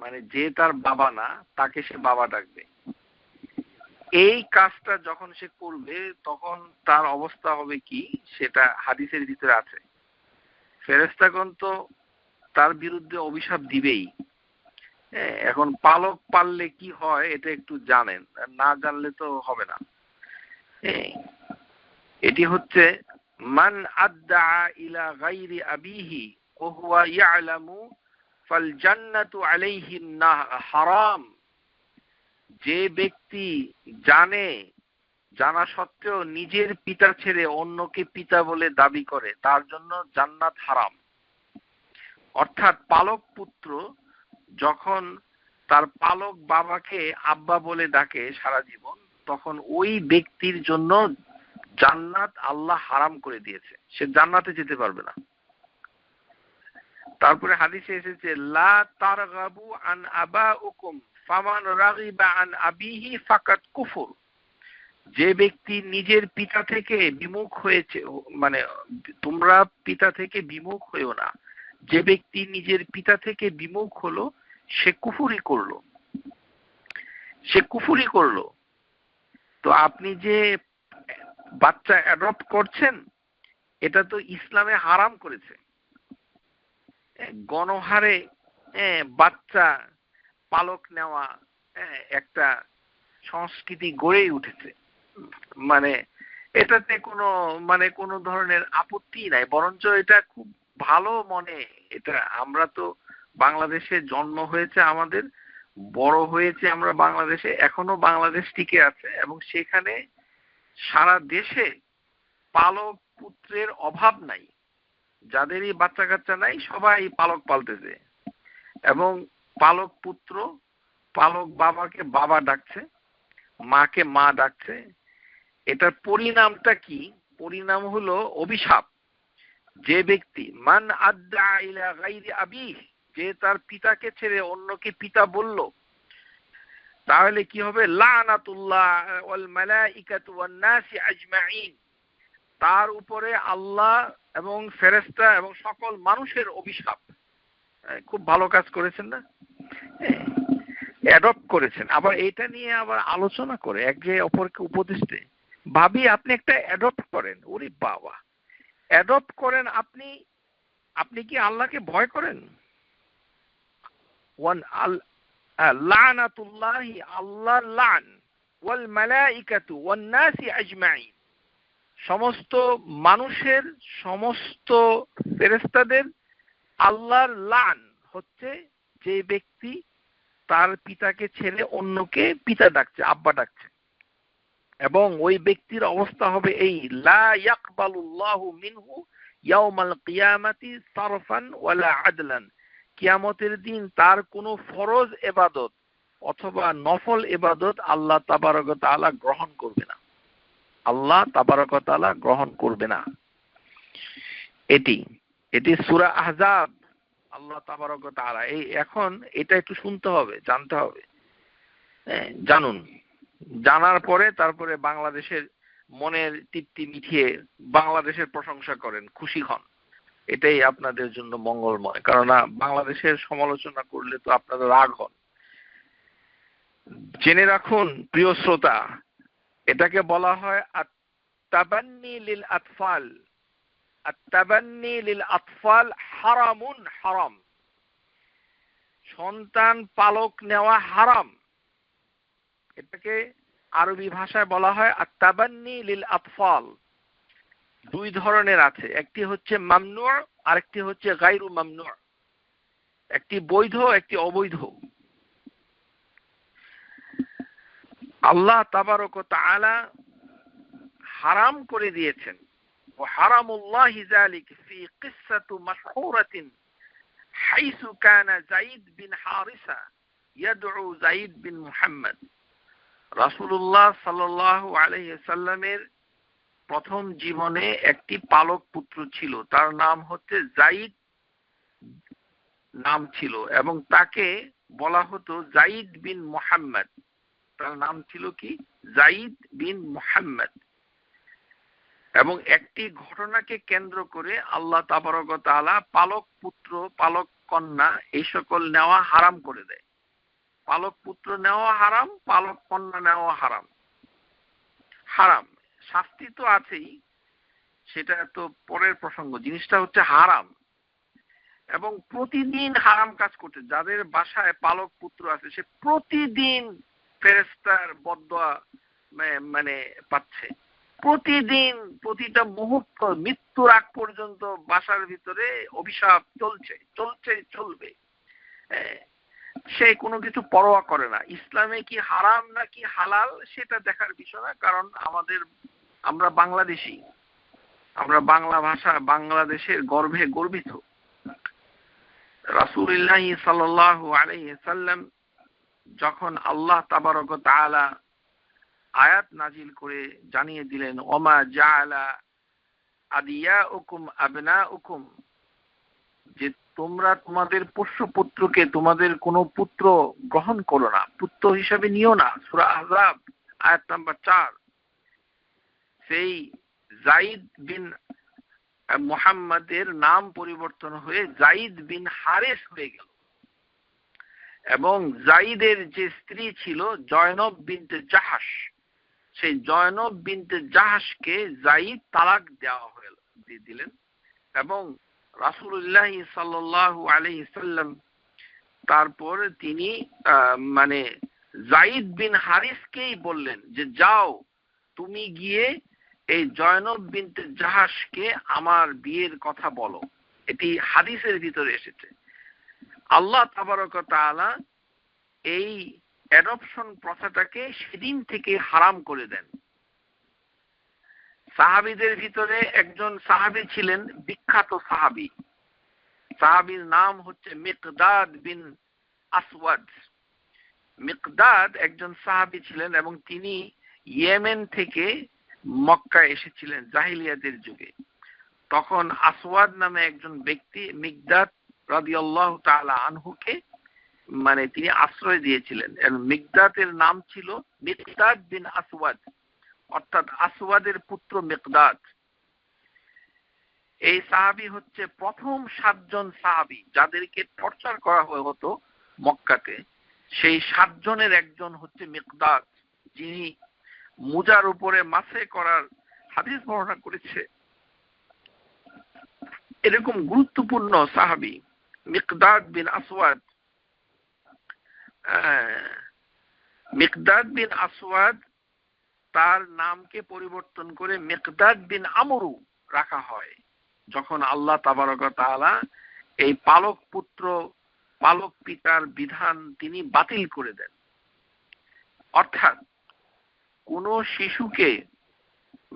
S1: মানে যে তার বাবা না তাকে সে বাবা ডাকবে। এই কাজটা যখন সে করবে তখন তার অবস্থা হবে কি, সেটা হাদিসের ভিতরে আছে। ফেরেশতাগণ তো তার বিরুদ্ধে অভিশাপ দিবেই। এখন পালক পাললে কি হয় এটা একটু জানেন, না জানলে তো হবে না। এটি হচ্ছে মান আদ্দা ইলা গায়রি আবিহি ওয়া হুয়া ইয়ালামু ফাল জান্নাতু আলাইহি হারাম। যে ব্যক্তি জানা সত্ত্বেও নিজের পিতা ছেড়ে অন্যকে পিতা বলে দাবি করে, তার জন্য জান্নাত হারাম। অর্থাৎ পালক পুত্র যখন তার পালক বাবাকে আব্বা বলে ডাকে সারা জীবন, তখন ওই ব্যক্তির জন্য জান্নাত আল্লাহ হারাম করে দিয়েছে, সে জান্নাতে যেতে পারবে না। তারপরে হাদিসে এসেছে লা তারগাবু আন আবাউকুম ফামান রাগিবা আন আবিহি ফাকাত কুফর। যে ব্যক্তি নিজের পিতা থেকে বিমুখ হয়েছে, মানে তোমরা পিতা থেকে বিমুখ হয়েও না, যে ব্যক্তি নিজের পিতা থেকে বিমুখ হলো সে কুফরি করলো। তো আপনি যে বাচ্চা অ্যাডপ্ট করছেন এটা তো ইসলামে হারাম করেছে। গণহারে বাচ্চা পালক নেওয়া একটা সংস্কৃতি গড়েই উঠেছে। মানে এটাতে কোনো ধরনের আপত্তি নাই, বরঞ্চ এটা খুব ভালো মনে। এটা আমরা তো বাংলাদেশে জন্ম হয়েছে আমাদের, বড় হয়েছে আমরা বাংলাদেশে, এখনো বাংলাদেশ টিকে আছে এবং সেখানে সারা দেশে পালক পুত্রের অভাব নাই। যাদেরই বাচ্চা কাচ্চা নাই সবাই পালক পালতেছে এবং পালক পুত্র পালক বাবাকে বাবা ডাকছে, মাকে মা ডাকছে। এটার পরিণামটা কি? পরিণাম হলো অভিশাপ। যে ব্যক্তি মান আদ্দা ইলা গায়রি আবিহ, যে তার পিতাকে ছেড়ে অন্যকে পিতা বলল, তাহলে কি হবে? লানাতুল্লাহ ওয়াল মালাইকাতু ওয়ান নাসি আজমাইন, তার উপরে আল্লাহ এবং ফেরেশতা এবং সকল মানুষের অভিশাপ। খুব ভালো কাজ করেছেন না? অ্যাডপ্ট করেছেন। আবার এটা নিয়ে আবার আলোচনা করে একে অপরকে উপদেশ দেয়, ভাবি আপনি একটা অ্যাডপ্ট করেন। ওরে বাবা, অ্যাডপ্ট করেন আপনি? আপনি কি আল্লাহকে ভয় করেন? লানাতুল্লাহি, আল্লাহর লান, ওয়াল মালাইকাতু ওয়ান নাসি আজমাইন, সমস্ত মানুষের সমস্ত ফেরেশতাদের আল্লাহর লান হচ্ছে যে ব্যক্তি তার পিতাকে ছেড়ে অন্যকে পিতা ডাকছে, আব্বা ডাকছে। এবং ওই ব্যক্তির অবস্থা হবে এই, লা ইয়াকবালুল্লাহু মিনহু ইয়াউমাল কিয়ামাতি সারফান ওয়ালা আদলান, কিয়ামতের দিন তার কোনো ফরজ ইবাদত অথবা নফল ইবাদত আল্লাহ তাবারক ওয়া তাআলা গ্রহণ করবে না। আল্লাহ তাবারক ওয়া তাআলা গ্রহণ করবে না। এটি সূরা আহজাব। আল্লাহ তাবারক ওয়া তাআলা এখন এটা একটু শুনতে হবে, জানতে হবে। জানুন, জানার পরে তারপরে বাংলাদেশের মনের তৃপ্তি মিটিয়ে বাংলাদেশের প্রশংসা করেন, খুশি হন। এটাই আপনাদের জন্য মঙ্গলময়। কারণ বাংলাদেশের সমালোচনা করলে তো আপনারা রাগ হন। জেনে রাখুন প্রিয় শ্রোতা, এটাকে বলা হয় আত-তাবান্নি লিল আতফাল। আত-তাবান্নি লিল আতফাল হারামুন হারাম, সন্তান পালক নেওয়া হারাম। এটাকে আরবি ভাষায় বলা হয় আত-তাবান্নি লিল আতফাল। দুই ধরনের আছে, একটি হচ্ছে মামনু, আরেকটি হচ্ছে গায়রু মামনু। একটি বৈধ, একটি অবৈধ। আল্লাহ তাবারক ওয়া তাআলা হারাম করে দিয়েছেন। ওয়া হারামুল্লাহি যালিক ফি কিসসাতু মাশহুরাতিন হাইসু কানা যায়েদ বিন হারিসা ইয়াদউ যায়েদ বিন মুহাম্মদ। রাসূলুল্লাহ সাল্লাল্লাহু আলাইহি সাল্লামের প্রথম জীবনে একটি পালক পুত্র ছিল, তার নাম হচ্ছে যায়েদ নাম ছিল, এবং তাকে বলা হতো যায়েদ বিন মুহাম্মদ। তার নাম ছিল কি? যায়েদ বিন মুহাম্মদ। এবং একটি ঘটনাকে কেন্দ্র করে আল্লাহ তাবারক ওয়া তাআলা পালক পুত্র, পালক কন্যা এই সকল নেওয়া হারাম করে দেয়। পালক পুত্র নেওয়া হারাম, পালক কন্যা নেওয়া হারাম। হারাম, শাস্তি তো আছেই, সেটা তো পরের প্রসঙ্গ। জিনিসটা হচ্ছে হারাম। এবং প্রতিদিন হারাম কাজ করতে, যাদের বাসায় পালক পুত্র আছে সে প্রতিদিন ফেরেশতার বদদোয়া পাচ্ছে। প্রতিদিন, প্রতিটা মুহূর্ত, মৃত্যুর আগ পর্যন্ত বাসার ভিতরে অভিশাপ চলবে। সে কোনো কিছু পরোয়া করে না। ইসলামে কি হারাম নাকি হালাল সেটা দেখার বিষয় না, কারণ আমরা বাংলাদেশী, আমরা বাংলা ভাষা, বাংলাদেশের গর্ভে গর্বিত। রাসূলুল্লাহ সাল্লাল্লাহু আলাইহি সাল্লাম যখন আল্লাহ তাবারক ওয়া তাআলা আয়াত নাজিল করে জানিয়ে দিলেন, ওমা জাআলা আদিয়াউকুম আবনাউকুম, যে তোমরা তোমাদের পোষ্য পুত্রকে তোমাদের কোনো পুত্র গ্রহণ করো না, পুত্র হিসাবে নিও না। সূরা আহজাব আয়াত নাম্বার 4। সেই যায়েদ বিন মুহাম্মাদের নাম পরিবর্তন হয়ে যায়েদ বিন হারিস হয়ে গেল। এবং যায়েদের যে স্ত্রী ছিল জয়নব বিনতে জাহাশ, সেই জয়নব বিনতে জাহাশকে যায়েদ তালাক দিয়ে দিলেন। এবং রাসূলুল্লাহ সাল্লাল্লাহু আলাইহি সাল্লাম তারপর তিনি মানে যায়েদ বিন হারিসকেই বললেন যে যাও তুমি গিয়ে এই জয়নব বিনতে জাহাশকে আমার বিয়ের কথা বলো। এটি হাদিসের ভিতরে এসেছে। আল্লাহ তাবারক ওয়া তাআলা এই অ্যাডপশন প্রথাটাকে সেদিন থেকে হারাম করে দেন। সাহাবীদের ভিতরে একজন সাহাবী ছিলেন, বিখ্যাত সাহাবী। সাহাবীর নাম হচ্ছে মিকদাদ বিন আসওয়াদ। মিকদাদ একজন সাহাবী ছিলেন এবং তিনি ইয়েমেন থেকে মক্কায় এসেছিলেন জাহিলিয়াতের যুগে। তখন আসওয়াদ নামে একজন ব্যক্তি মিকদাদ রাদিয়াল্লাহু তাআলা আনহুকে মানে তিনি আশ্রয় দিয়েছিলেন। এবং মিকদাদের নাম ছিল মিকদাদ বিন আসওয়াদ, অর্থাৎ আসওয়াদের পুত্র মিকদাদ। এই সাহাবী হচ্ছে প্রথম 7 জন সাহাবী যাদেরকে টর্চার করা হতো মক্কাতে। সেই 7 জনের একজন হচ্ছে মিকদাদ, যিনি মুজার উপরে মাসে করার হাদিস বর্ণনা করেছে। এরকম গুরুত্বপূর্ণ সাহাবী মিকদাদ বিন আসওয়াদ। মিকদাদ বিন আসওয়াদ তার নামকে পরিবর্তন করে মিকদাদ বিন আমরু রাখা হয় যখন আল্লাহ তাবারক ওয়া তাআলা এই পালক পুত্র পালক পিতার বিধান তিনি বাতিল করে দেন। অর্থাৎ কোন শিশুকে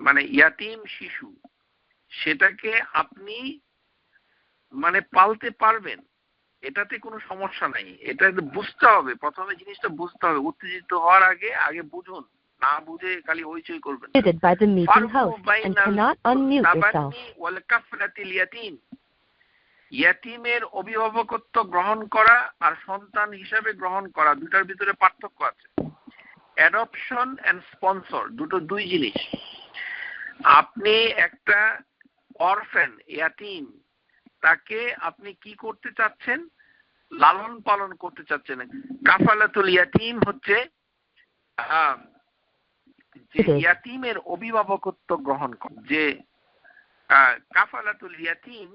S1: মানে ইয়াতিম শিশু সেটাকে আপনি মানে পালতে পারবেন, এটাতে কোনো সমস্যা নাই। এটা বুঝতে হবে, প্রথমে জিনিসটা বুঝতে হবে। উত্তেজিত হওয়ার আগে বুঝুন, না বুঝে খালি হইচই করবেন। ইয়াতিমের অভিভাবকত্ব গ্রহণ করা আর সন্তান হিসাবে গ্রহণ করা দুটার ভিতরে পার্থক্য আছে। অ্যাডপশন এন্ড স্পন্সর দুই জিনিস। আপনি একটা অরফ্যান ইয়াতিম, তাকে আপনি কি করতে চাচ্ছেন? লালন পালন করতে চাচ্ছেন। কাফালাতুল ইয়াতিম হচ্ছে যে ইয়াতিমের অভিভাবকত্ব গ্রহণ করা। যে কাফালাতুল ইয়াতিম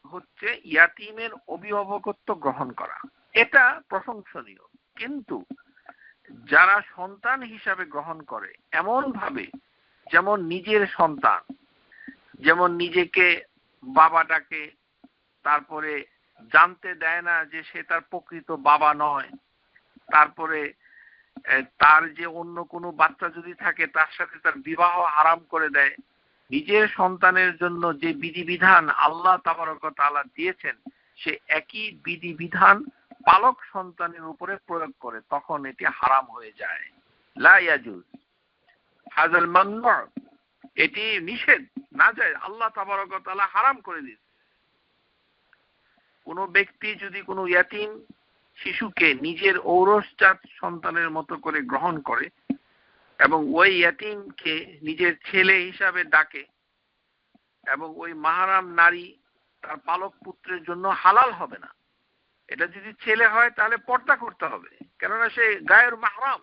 S1: হচ্ছে ইয়াতিমের অভিভাবকত্ব গ্রহণ করা, এটা প্রশংসনীয়। কিন্তু যারা সন্তান হিসাবে গ্রহণ করে এমন ভাবে যেমন নিজের সন্তান, যেমন নিজেকে বাবা ডাকে, তারপরে জানতে দেয় না যে সে তার প্রকৃত বাবা নয়, তারপরে তার যে অন্য কোনো বাচ্চা যদি থাকে তার সাথে তার বিবাহ হারাম করে দেয়, নিজের সন্তানের জন্য যে বিধিবিধান আল্লাহ তাবারক ওয়া তাআলা দিয়েছেন সে একই বিধিবিধান পালক সন্তানের উপরে প্রয়োগ করে, তখন এটি হারাম হয়ে যায়। লা ইয়াজুজ হাযাল মামনু, এটি নিষেধ, না যায়, আল্লাহ তাবারক ওয়া তাআলা হারাম করে দিয়েছে। কোন ব্যক্তি যদি কোনো ইয়াতিম শিশুকে নিজের ঔরসজাত সন্তানের মতো করে গ্রহণ করে এবং ওই ইয়াতিমকে নিজের ছেলে হিসাবে ডাকে এবং ওই মাহরাম নারী তার পালক পুত্রের জন্য হালাল হবে না। এটা যদি ছেলে হয় তাহলে পর্দা করতে হবে, কেননা সে গায়ের মাহরাম।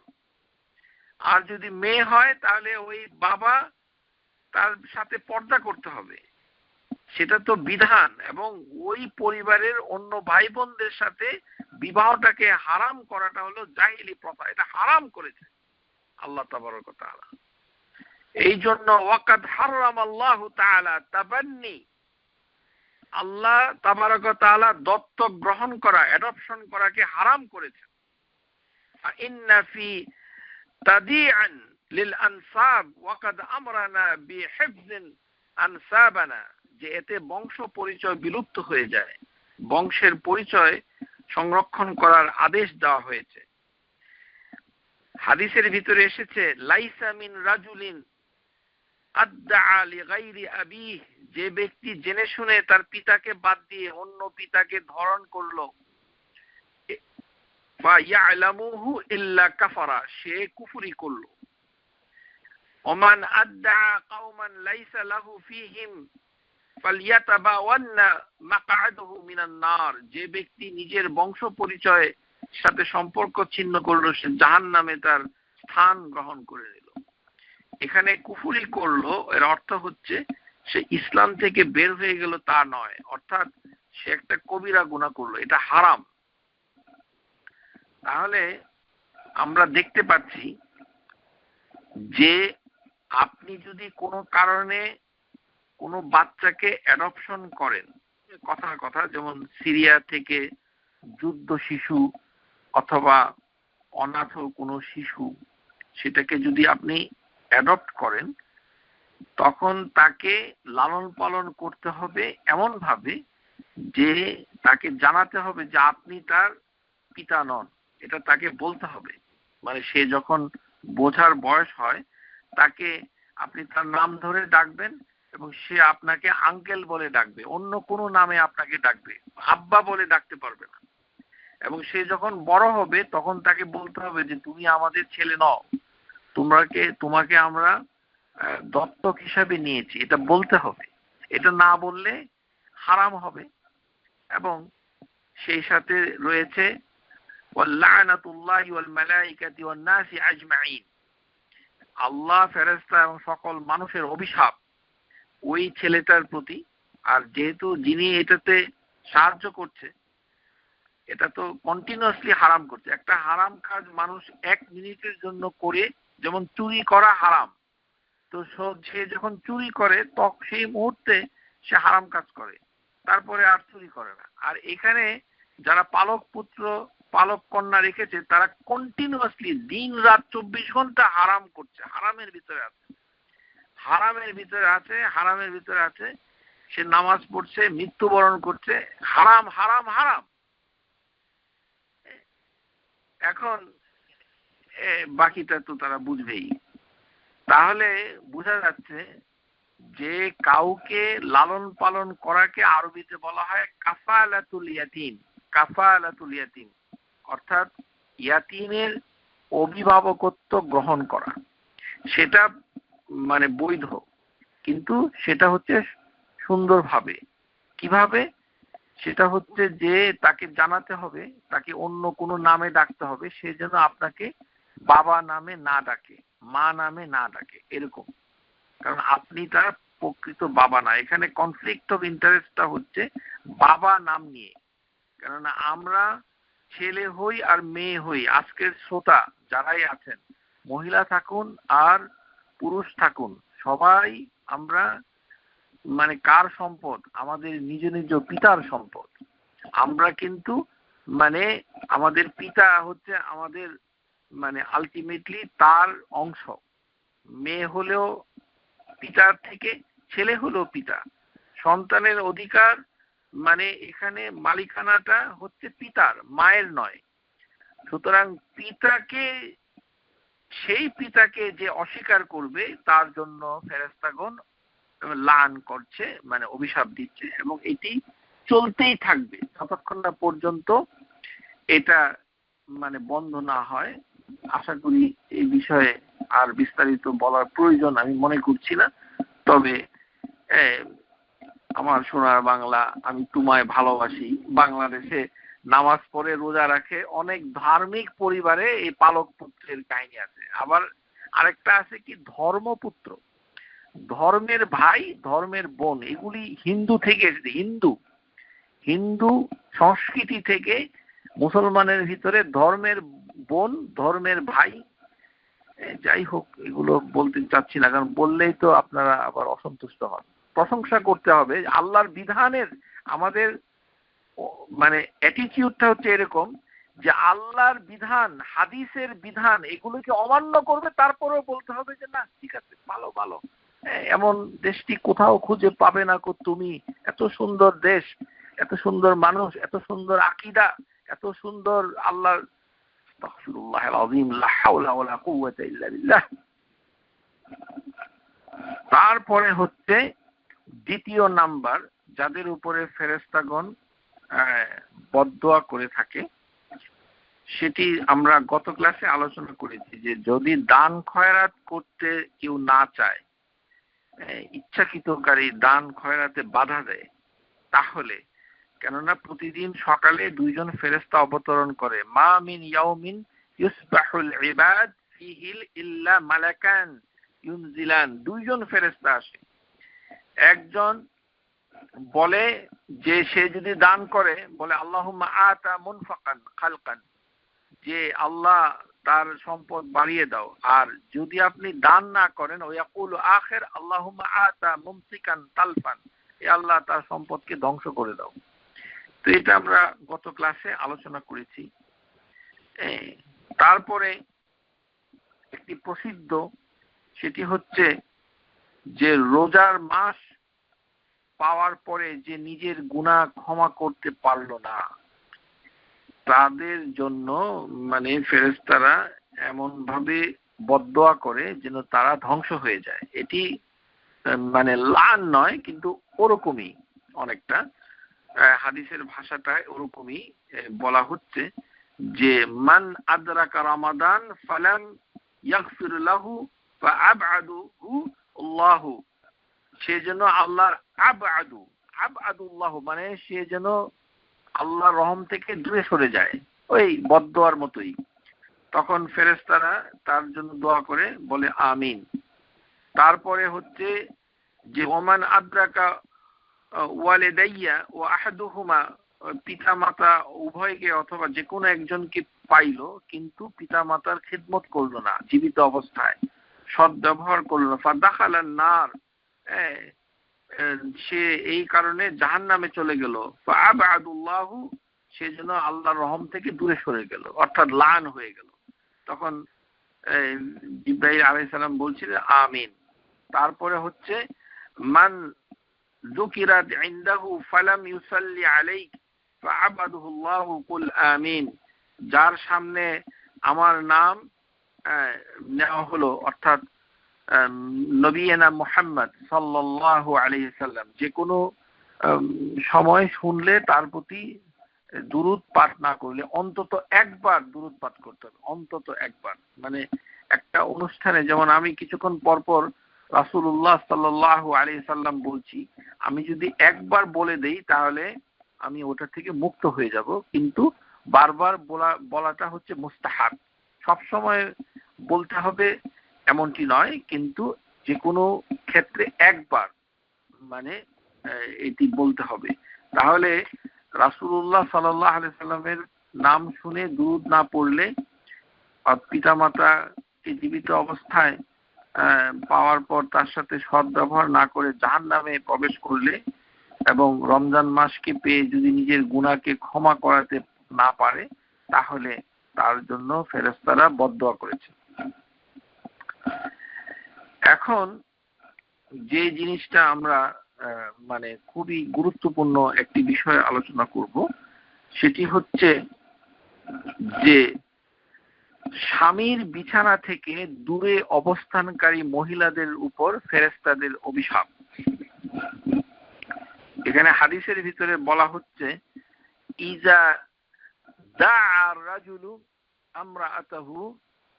S1: আর যদি মেয়ে হয় তাহলে ওই বাবা তার সাথে পর্দা করতে হবে, সেটা তো বিধান। এবং ওই পরিবারের অন্য ভাই বোনদের সাথে বিবাহটাকে হারাম করাটা হলো জাহিলি প্রথা, এটা হারাম করেছে আল্লাহ তাবারক ওয়া তাআলা। এই জন্য ওয়াকাদ হারামাল্লাহু তাআলা তাবান্নি, আল্লাহ তাবারক ওয়া তাআলা দত্তক গ্রহণ করা, অ্যাডপশন করাকে হারাম করেছেন। ইন্না ফি তাদিআন লিল আনসাব ওয়াকাদ আমরানা বিহিফযিন আনসাবানা, যে এতে বংশ পরিচয় বিলুপ্ত হয়ে যায়, বংশের পরিচয় সংরক্ষণ করার আদেশ দেওয়া হয়েছে। হাদিসের ভিতরে এসেছে লাইসা মিন রাজুলিন আদআ লিগাইরি আবিহি, যে ব্যক্তি জেনে শুনে তার পিতাকে বাদ দিয়ে অন্য পিতাকে ধারণ করলো, ফা ইয়ালামুহু ইল্লা কাফারা, সে কুফরি করলো। ওমান আদআ কওমান লাইসা লাহু ফীহিম ফালইয়াতাবাওয়ান্না মাকআদুহু মিনান নার, যে ব্যক্তি নিজের বংশ পরিচয় সাথে সম্পর্ক ছিন্ন করলো সে জাহান্নামে তার স্থান গ্রহণ করে নিল। এখানে কুফরি করলো এর অর্থ হচ্ছে সে ইসলাম থেকে বের হয়ে গেল তা নয়, অর্থাৎ সে একটা কবিরা গুনাহ করলো, এটা হারাম। তাহলে আমরা দেখতে পাচ্ছি যে আপনি যদি কোনো কারণে কোনো বাচ্চাকে অ্যাডপশন করেন, কথার কথা, যেমন সিরিয়া থেকে যুদ্ধ শিশু অথবা অনাথ কোনো শিশু, সেটাকে যদি আপনি অ্যাডপ্ট করেন, তখন তাকে লালন পালন করতে হবে এমন ভাবে যে তাকে জানাতে হবে যে আপনি তার পিতা নন, এটা তাকে বলতে হবে। মানে সে যখন বোঝার বয়স হয়, তাকে আপনি তার নাম ধরে ডাকবেন এবং সে আপনাকে আঙ্কেল বলে ডাকবে, অন্য কোনো নামে আপনাকে ডাকবে, আব্বা বলে ডাকতে পারবে না। এবং সে যখন বড় হবে তখন তাকে বলতে হবে যে তুমি আমাদের ছেলে নও, তোমাকে আমরা দত্তক হিসাবে নিয়েছি, এটা বলতে হবে। এটা না বললে হারাম হবে। এবং সেই সাথে রয়েছে ওয়াল্লানাতুল্লাহি ওয়াল মালাইকাতি ওয়ান নাসি আজমাইন, আল্লাহ, ফেরেশতা এবং সকল মানুষের অভিশাপ ওই ছেলেটার প্রতি। আর যেহেতু যিনি এটাতে সাহায্য করছে, এটা তো কন্টিনিউয়াসলি হারাম করছে। একটা হারাম কাজ মানুষ 1 মিনিটের জন্য করে, যেমন চুরি করা হারাম, তো সে যখন চুরি করে তখন সেই মুহূর্তে সে হারাম কাজ করে, তারপরে আর চুরি করে না। আর এখানে যারা পালক পুত্র পালক কন্যা রেখেছে তারা কন্টিনিউয়াসলি দিন রাত 24 ঘন্টা হারাম করছে, হারামের ভিতরে আছে, হারামের ভিতরে আছে, হারামের ভিতরে আছে। সে নামাজ পড়ছে, মৃত্যুবরণ করছে, হারাম হারাম হারাম। এখন বাকিটা তো তারা বুঝবেই। তাহলে বোঝা যাচ্ছে যে কাউকে লালন পালন করাকে আরবিতে বলা হয় কাফালাতুল ইয়াতীম। কাফালাতুল ইয়াতীম অর্থাৎ ইয়াতীমের অভিভাবকত্ব গ্রহণ করা। সেটা মানে বৈধ, কিন্তু সেটা হচ্ছে সুন্দরভাবে। কিভাবে? সেটা হচ্ছে যে তাকে জানাতে হবে, তাকে অন্য কোনো নামে ডাকতে হবে, সে যেন আপনাকে বাবা নামে না ডাকে, মা নামে না ডাকে, এরকম। কারণ আপনি তার প্রকৃত বাবা না। এখানে কনফ্লিক্ট অফ ইন্টারেস্টটা হচ্ছে বাবা নাম নিয়ে। কেননা আমরা ছেলে হই আর মেয়ে হই, আজকের শ্রোতা যারাই আছেন, মহিলা থাকুন আর পুরুষ থাকুন, সবাই আমরা মানে কার সম্পদ? আমাদের নিজ নিজ পিতার সম্পদ। আমরা কিন্তু মানে আমাদের পিতা হচ্ছে আমাদের মানে আলটিমেটলি তার অংশ। মেয়ে হলেও পিতার থেকে, ছেলে হলেও পিতা। সন্তানের অধিকার মানে এখানে মালিকানাটা হচ্ছে পিতার, মায়ের নয়। সুতরাং পিতাকে, সেই পিতাকে যে অস্বীকার করবে তার জন্য ফেরেশতাগণ লান করছে, মানে অভিশাপ দিচ্ছে। এবং এটি চলতেই থাকবে যতক্ষণ না পর্যন্ত এটা মানে বন্ধ না হয়। আশা করি এই বিষয়ে আর বিস্তারিত বলার প্রয়োজন আমি মনে করছি না। তবে আমার সোনার বাংলা, আমি তোমায় ভালোবাসি, বাংলাদেশে নামাজ পড়ে রোজা রাখে অনেক ধার্মিক পরিবারে এই পালক পুত্রের কাহিনী আছে। আবার আরেকটা আছে কি ধর্মপুত্র, ধর্মের ভাই, ধর্মের বোন, এগুলি হিন্দু থেকে এসেছে। হিন্দু সংস্কৃতি থেকে মুসলমানের ভিতরে ধর্মের বোন, ধর্মের ভাই, যাই হোক এগুলো বলতে চাচ্ছি না, কারণ বললেই তো আপনারা আবার অসন্তুষ্ট হন। প্রশংসা করতে হবে আল্লাহর বিধানের। আমাদের মানে অ্যাটিটিউডটা হচ্ছে এরকম যে আল্লাহর বিধান, হাদিসের বিধান, এগুলোকে অমান্য করবে, তারপরেও বলতে হবে যে না ঠিক আছে, ভালো ভালো, এমন দেশটি কোথাও খুঁজে পাবে না তুমি। এত সুন্দর দেশ, এত সুন্দর মানুষ, এত সুন্দর আকীদা, এত সুন্দর আল্লাহর। আস্তাগফিরুল্লাহিল আযীম, লা হাওলা ওয়ালা কুওয়াতা ইল্লা বিল্লাহ। তারপরে হচ্ছে দ্বিতীয় নাম্বার, যাদের উপরে ফেরেশতাগণ বদদোয়া করে থাকে, সেটি আমরা গত ক্লাসে আলোচনা করেছি যে যদি দান খয়রাত করতে কেউ না চায়, ইচ্ছাকৃতকারী দান খয়রাতে বাধা দেয়, তাহলে, কেননা প্রতিদিন সকালে 2 জন ফেরেশতা অবতরণ করে, মা মিন ইয়াউমিন ইউসবাহুল ইবাদ ফিহি ইল্লা মালাকান ইউনজিলান, 2 জন ফেরেশতা আসে। একজন বলে যে সে যদি দান করে, বলে আল্লাহুম্মা আতা মুনফাকান খালকান, যে আল্লাহ তার সম্পদ বাড়িয়ে দাও। আর যদি আপনি দান না করেন, ওয়াকুলু আখির আল্লাহুম্মা আতা মুমসিকান তালফান, এ আল্লাহ তার সম্পদকে ধ্বংস করে দাও। তো এটা আমরা গত ক্লাসে আলোচনা করেছি। তারপরে একটি প্রসিদ্ধ, সেটি হচ্ছে যে রোজার মাস পাওয়ার পরে যে নিজের গুনাহ ক্ষমা করতে পারলো না, তাদের জন্য মানে ফেরেশতারা এমন ভাবে বদদোয়া করে যেন তারা ধ্বংস হয়ে যায়। এটি মানে লান নয়, কিন্তু ওরকমই অনেকটা হাদিসের ভাষাটায় ওরকমই বলা হচ্ছে যে মান আদরাকা রমাদান ফালাম ইয়াগফির লাহু ফাআবআদুহু আল্লাহু, সে যেন আল্লাহর আবআদুল্লাহ, মানে সে যেন আল্লাহর রহম থেকে দূরে সরে যায়, ওই বদদোয়ার মতোই। তখন ফেরেশতারা তার জন্য দোয়া করে, বলে আমিন। তারপরে হচ্ছে যে ওমান আদরাকা ওয়ালিদাইয়া ওয়া আহাদুহুমা, পিতা মাতা উভয়কে অথবা যে কোনো একজনকে পাইলো কিন্তু পিতা মাতার খিদমত করলো না জীবিত অবস্থায়, সৎ ব্যবহার করলো না, ফাদাখালান নার, সে এই কারণে জাহান্নামে চলে গেল, ফাআবআদুল্লাহু, সে যেন আল্লাহর রহম থেকে দূরে সরে গেল, অর্থাৎ লান হয়ে গেল। তখন জিবরাইল আলাইহিস সালাম বলছিলেন আমিন। তারপরে হচ্ছে মান যুকিরাত ইনদাহু ফালাম ইউসাল্লি আলাইক ফাআবাদুহু আল্লাহু কুল আমিন, যার সামনে আমার নাম নেওয়া হলো, অর্থাৎ নবিয়ানা মুহাম্মদ সাল্লাল্লাহু আলাইহি সাল্লাম, যে কোনো সময় শুনলে তার প্রতি দুরূদ পাঠ না করলে অন্তত একবার দুরূদ পাঠ করতে হবে, অন্তত একবার। মানে একটা অনুষ্ঠানে যেমন আমি কিছুক্ষণ পর পর রাসূলুল্লাহ সাল্লাল্লাহু আলাইহি সাল্লাম বলছি, আমি যদি একবার বলে দেই তাহলে আমি ওটা থেকে মুক্ত হয়ে যাব, কিন্তু বারবার বলাটা হচ্ছে মুস্তাহাব। সব সময় বলতে হবে এমনটি নয়, কিন্তু যে কোনো ক্ষেত্রে একবার মানে এটি বলতে হবে। তাহলে রাসূলুল্লাহ সাল্লাল্লাহু আলাইহি সাল্লামের নাম শুনে দুরূদ না পড়লে, পিতা মাতাকে জীবিত অবস্থায় পাওয়ার পর তার সাথে সৎ ব্যবহার না করে জাহান্নামে প্রবেশ করলে, এবং রমজান মাসকে পেয়ে যদি নিজের গুনাহকে ক্ষমা করাতে না পারে, তাহলে তার জন্য ফেরেশতারা বদদোয়া করেছে। এখন যে জিনিসটা আমরা মানে খুবই গুরুত্বপূর্ণ একটি বিষয় আলোচনা করব, সেটি হচ্ছে যে স্বামীর বিছানা থেকে দূরে অবস্থানকারী মহিলাদের উপর ফেরেশতাদের অভিশাপ। এখানে হাদিসের ভিতরে বলা হচ্ছে ইজা দাআ রাজুলু আমরাআতাহু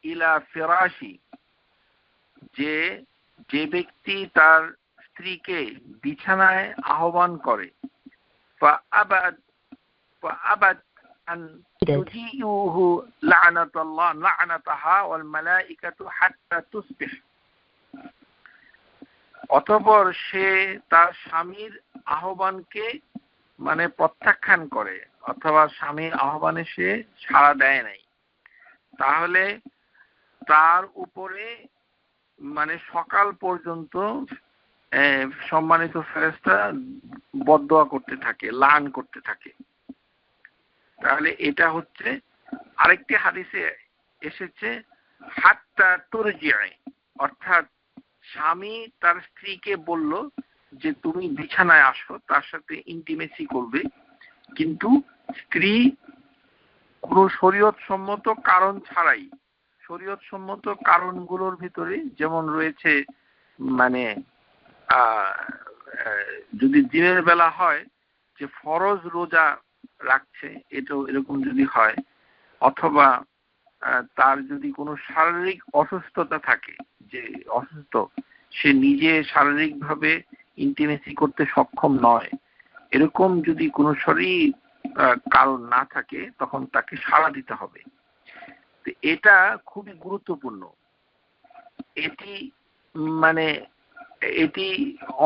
S1: ইলা ফিরাশি, যে যে ব্যক্তি তার স্ত্রীকে বিছানায় আহ্বান করে, ফাআবাদ আন তুজিউহু লা'নাতাহা ওয়াল মালাইকাতু হাত্তা তুসবিহ, অতঃপর সে তার স্বামীর আহ্বানকে মানে প্রত্যাখ্যান করে, অথবা স্বামীর আহ্বানে সে সাড়া দেয় নাই, তাহলে তার উপরে মানে সকাল পর্যন্ত সম্মানিত ফেরেশতা বদদোয়া করতে থাকে, লান করতে থাকে। তাহলে এটা হচ্ছে আরেকটি হাদিসে এসেছে হাত্তা তুরজি'i, অর্থাৎ স্বামী তার স্ত্রীকে বলল যে তুমি বিছানায় আসো, তার সাথে ইন্টিমেসি করবে, কিন্তু স্ত্রী কোনো শরীয়ত সম্মত কারণ ছাড়াই, শরীয়ত সম্মত কারণগুলোর ভিতরে যেমন রয়েছে মানে যদি দিনের বেলা হয় যে ফরজ রোজা রাখছে, এটা এরকম যদি হয়, অথবা তার যদি কোনো শারীরিক অসুস্থতা থাকে, যে অসুস্থ, সে নিজে শারীরিকভাবে ইন্টিমেসি করতে সক্ষম নয়, এরকম যদি কোনো শরীর কারণ না থাকে, তখন তাকে সাড়া দিতে হবে। এটা খুবই গুরুত্বপূর্ণ। এটি মানে এটি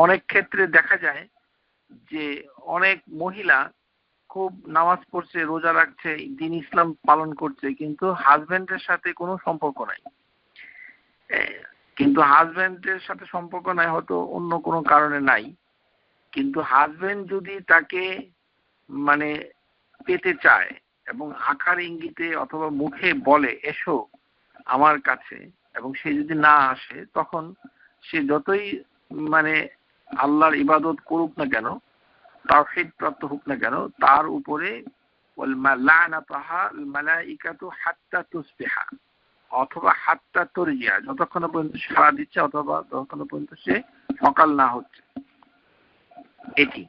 S1: অনেক ক্ষেত্রে দেখা যায় যে অনেক মহিলা খুব নামাজ পড়ছে, রোজা রাখছে, দিন ইসলাম পালন করছে, কিন্তু হাজবেন্ডের সাথে কোনো সম্পর্ক নাই। কিন্তু হাজবেন্ডের সাথে সম্পর্ক নাই হয়তো অন্য কোনো কারণে নাই, কিন্তু হাজবেন্ড যদি তাকে মানে পেতে চায় এবং আকার ইঙ্গিতে অথবা মুখে বলে এসো আমার কাছে, এবং সে যদি না আসে, তখন সে যতই মানে আল্লাহর ইবাদত করুক না কেন, তাওহীদ প্রাপ্ত হোক না কেন, তার উপরে লানাতাহা মালাইকাতু হাত্তা তুসবিহা অথবা হাত্তা তুরজিয়া, যতক্ষণ পর্যন্ত সাড়া দিচ্ছে অথবা ততক্ষণ পর্যন্ত সে সকাল না হচ্ছে। এটি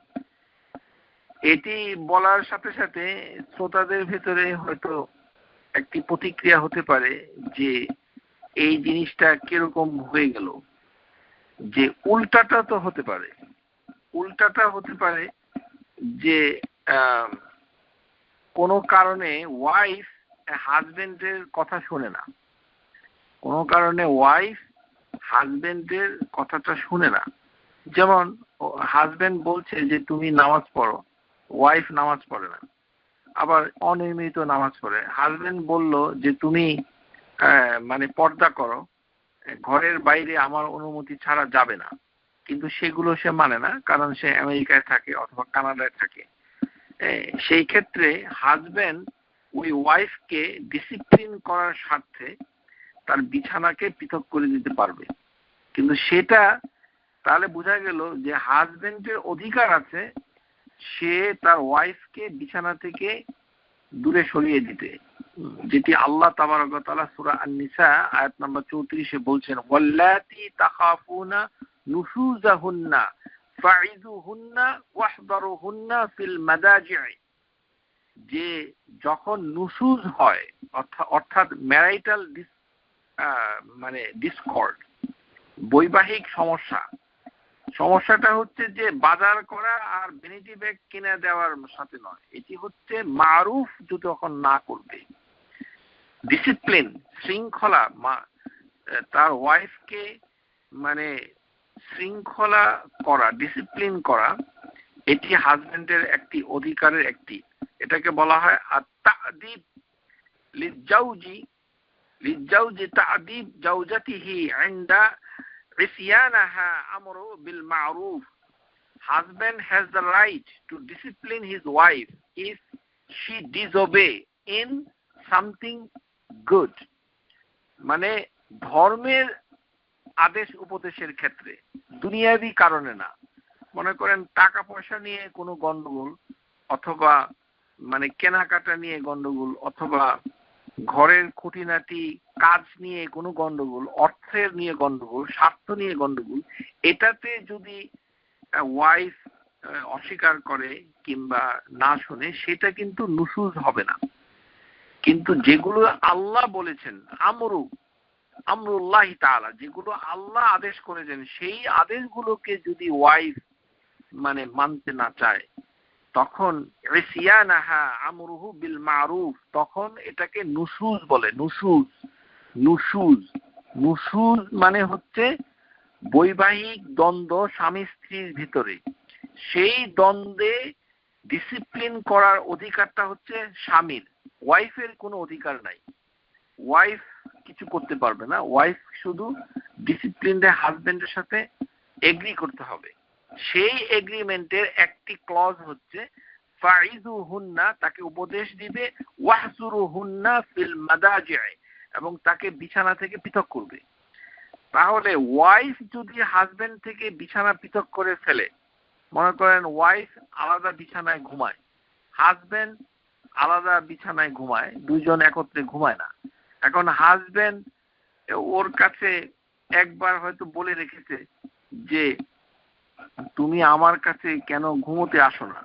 S1: এটি বলার সাথে সাথে শ্রোতাদের ভেতরে হয়তো একটি প্রতিক্রিয়া হতে পারে যে এই জিনিসটা কিরকম হয়ে গেল, যে উল্টাটা তো হতে পারে। উল্টাটা হতে পারে যে কোনো কারণে ওয়াইফ হাজবেন্ডের কথা শোনে না, কোনো কারণে ওয়াইফ হাজবেন্ডের কথাটা শুনে না। যেমন হাজবেন্ড বলছে যে তুমি নামাজ পড়ো, ওয়াইফ নামাজ পড়ে না, আবার অনিয়মিত নামাজ পড়ে। হাজবেন্ড বলল যে তুমি মানে পর্দা করো, ঘরের বাইরে আমার অনুমতি ছাড়া যাবে না, কিন্তু সেগুলো সে মানে না, কারণ সে আমেরিকায় থাকে অথবা কানাডায় থাকে। সেই ক্ষেত্রে হাজবেন্ড ওই ওয়াইফকে ডিসিপ্লিন করার স্বার্থে তার বিছানাকে পৃথক করে দিতে পারবে, কিন্তু সেটা তাহলে বোঝা গেল যে হাজবেন্ডের অধিকার আছে সে তার ওয়াইফকে বিছানা থেকে দূরে সরিয়ে দিতে, যেটি আল্লাহ তাবারক ওয়া তাআলা সূরা আন-নিসা আয়াত নম্বর 34-এ বলছেন, ওয়াল্লাতি তাখাফুনা নুশুজাহুন্না ফাইযুহুন্না ওয়াহদারুহুন্না ফিল মাদাজি'i, যে যখন নুশুজ হয় অর্থাৎ ম্যারিটাল মানে ডিসকর্ড, বৈবাহিক সমস্যা, সমস্যাটা হচ্ছে যে বাজার করা আর ভ্যানিটি ব্যাগ কিনে দেওয়ার সাথে নয়, এটি হচ্ছে মারুফ যখন না করবে, ডিসিপ্লিন শৃঙ্খলা, তার ওয়াইফকে মানে শৃঙ্খলা করা, ডিসিপ্লিন করা, এটি হাজবেন্ডের একটি অধিকারের একটি। এটাকে বলা হয় আত-তা'দীব লিজ্জাউজি তা'দীব জাওজাতিহি ইনদা ইসয়ানাহা আমরু বিল মা'রুফ। Husband has the right to discipline his wife if she disobey in something good, মানে ধর্মের আদেশ উপদেশের ক্ষেত্রে, দুনিয়াবি কারণে না। মনে করেন টাকা পয়সা নিয়ে কোনো গন্ডগোল, অথবা মানে কেনাকাটা নিয়ে গন্ডগোল, অথবা ঘরের খুঁটিনাটি কাজ নিয়ে কোনো গন্ডগোল, অর্থের নিয়ে গন্ডগোল, স্বার্থ নিয়ে গন্ডগোল, এটাতে যদি ওয়াইফ অস্বীকার করে কিংবা না শুনে, সেটা কিন্তু নুশুজ হবে না। কিন্তু যেগুলো আল্লাহ বলেছেন, আমরুল্লাহি তাআলা, যেগুলো আল্লাহ আদেশ করেছেন, সেই আদেশগুলোকে যদি ওয়াইফ মানে মানতে না চায়, তখন ইসয়ানাহা আমরুহু বিল মারুফ, তখন এটাকে নুশুজ বলে। নুশুজ মানে হচ্ছে বৈবাহিক দ্বন্দ্ব স্বামী স্ত্রীর ভিতরে, সেই দ্বন্দ্বে ডিসিপ্লিন করার অধিকারটা হচ্ছে স্বামীর, ওয়াইফের কোনো অধিকার নাই। ওয়াইফ কিছু করতে পারবে না, ওয়াইফ শুধু ডিসিপ্লিনে হাজবেন্ডের সাথে এগ্রি করতে হবে। সেই এগ্রিমেন্টের একটি ক্লজ হচ্ছে ফাইযুহুন্না, তাকে উপদেশ দিবে, ওয়াহজুরুহুন্না ফিল মাদাজি'i, এবং তাকে বিছানা থেকে পৃথক করবে। তাহলে ওয়াইফ যদি হাজবেন্ড থেকে বিছানা পৃথক করে ফেলে, মনে করেন ওয়াইফ আলাদা বিছানায় ঘুমায়, হাজবেন্ড আলাদা বিছানায় ঘুমায়, দুইজন একত্রে ঘুমায় না। এখন হাজবেন্ড ওর কাছে একবার হয়তো বলে রেখেছে যে তুমি আমার কাছে কেন ঘুমোতে আসো না,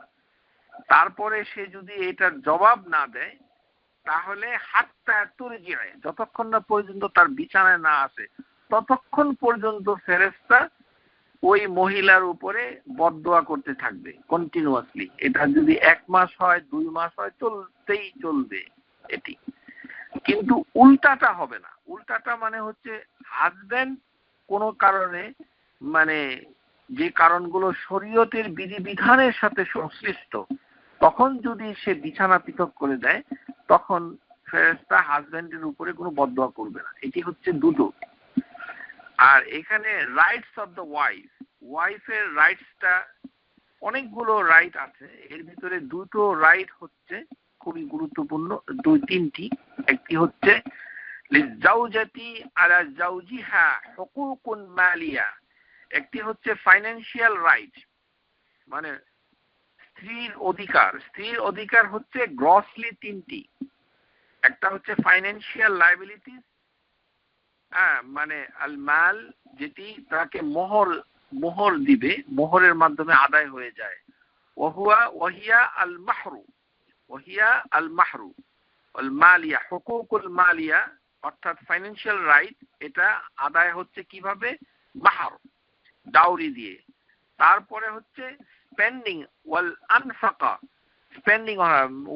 S1: তারপরে সে যদি এটার জবাব না দেয়, তাহলে হাত্তা তুরজিয়া, যতক্ষণ না পর্যন্ত তার বিছানায় না আসে, ততক্ষণ পর্যন্ত ফেরেশতা ওই মহিলার উপরে বদদোয়া করতে থাকবে কন্টিনিউয়াসলি। এটা যদি 1 মাস হয়, 2 মাস হয়, চলতেই চলবে এটি। কিন্তু উল্টাটা হবে না। উল্টাটা মানে হচ্ছে হাজবেন্ড কোনো কারণে মানে যে কারণগুলো শরীয়তের বিধিবিধানের সাথে সংশ্লিষ্ট, তখন যদি সে বিছানা পৃথক করে দেয়, তখন ফেরেশতা হাজবেন্ডের উপরে কোনো বদদোয়া করবে না। এটি হচ্ছে দুটো। আর এখানে রাইটস অফ দ্য ওয়াইফের রাইটসটা, অনেকগুলো রাইট আছে, এর ভিতরে দুটো রাইট হচ্ছে খুবই গুরুত্বপূর্ণ, তিনটি। একটি হচ্ছে লিজাওজাতি আলা জাওজিহা হুকুকুন মালিয়া, একটি হচ্ছে ফাইন্যান্সিয়াল রাইট, মানে স্ত্রীর অধিকার হচ্ছে গ্রসলি তিনটি। একটা হচ্ছে ফাইন্যান্সিয়াল লায়াবিলিটিস, মানে আল মাল, যেটি তাকে মোহর দিবে, মোহরের মাধ্যমে আদায় হয়ে যায়। ওয়াহিয়া আল মাহরু আল মালিয়া, হুকুকুল মালিয়া অর্থাৎ ফাইন্যান্সিয়াল রাইট, এটা আদায় হচ্ছে কিভাবে? মাহর, ডাউরি দিয়ে। তারপরে হচ্ছে স্পেন্ডিং ওয়াল আনফাকা, স্পেন্ডিং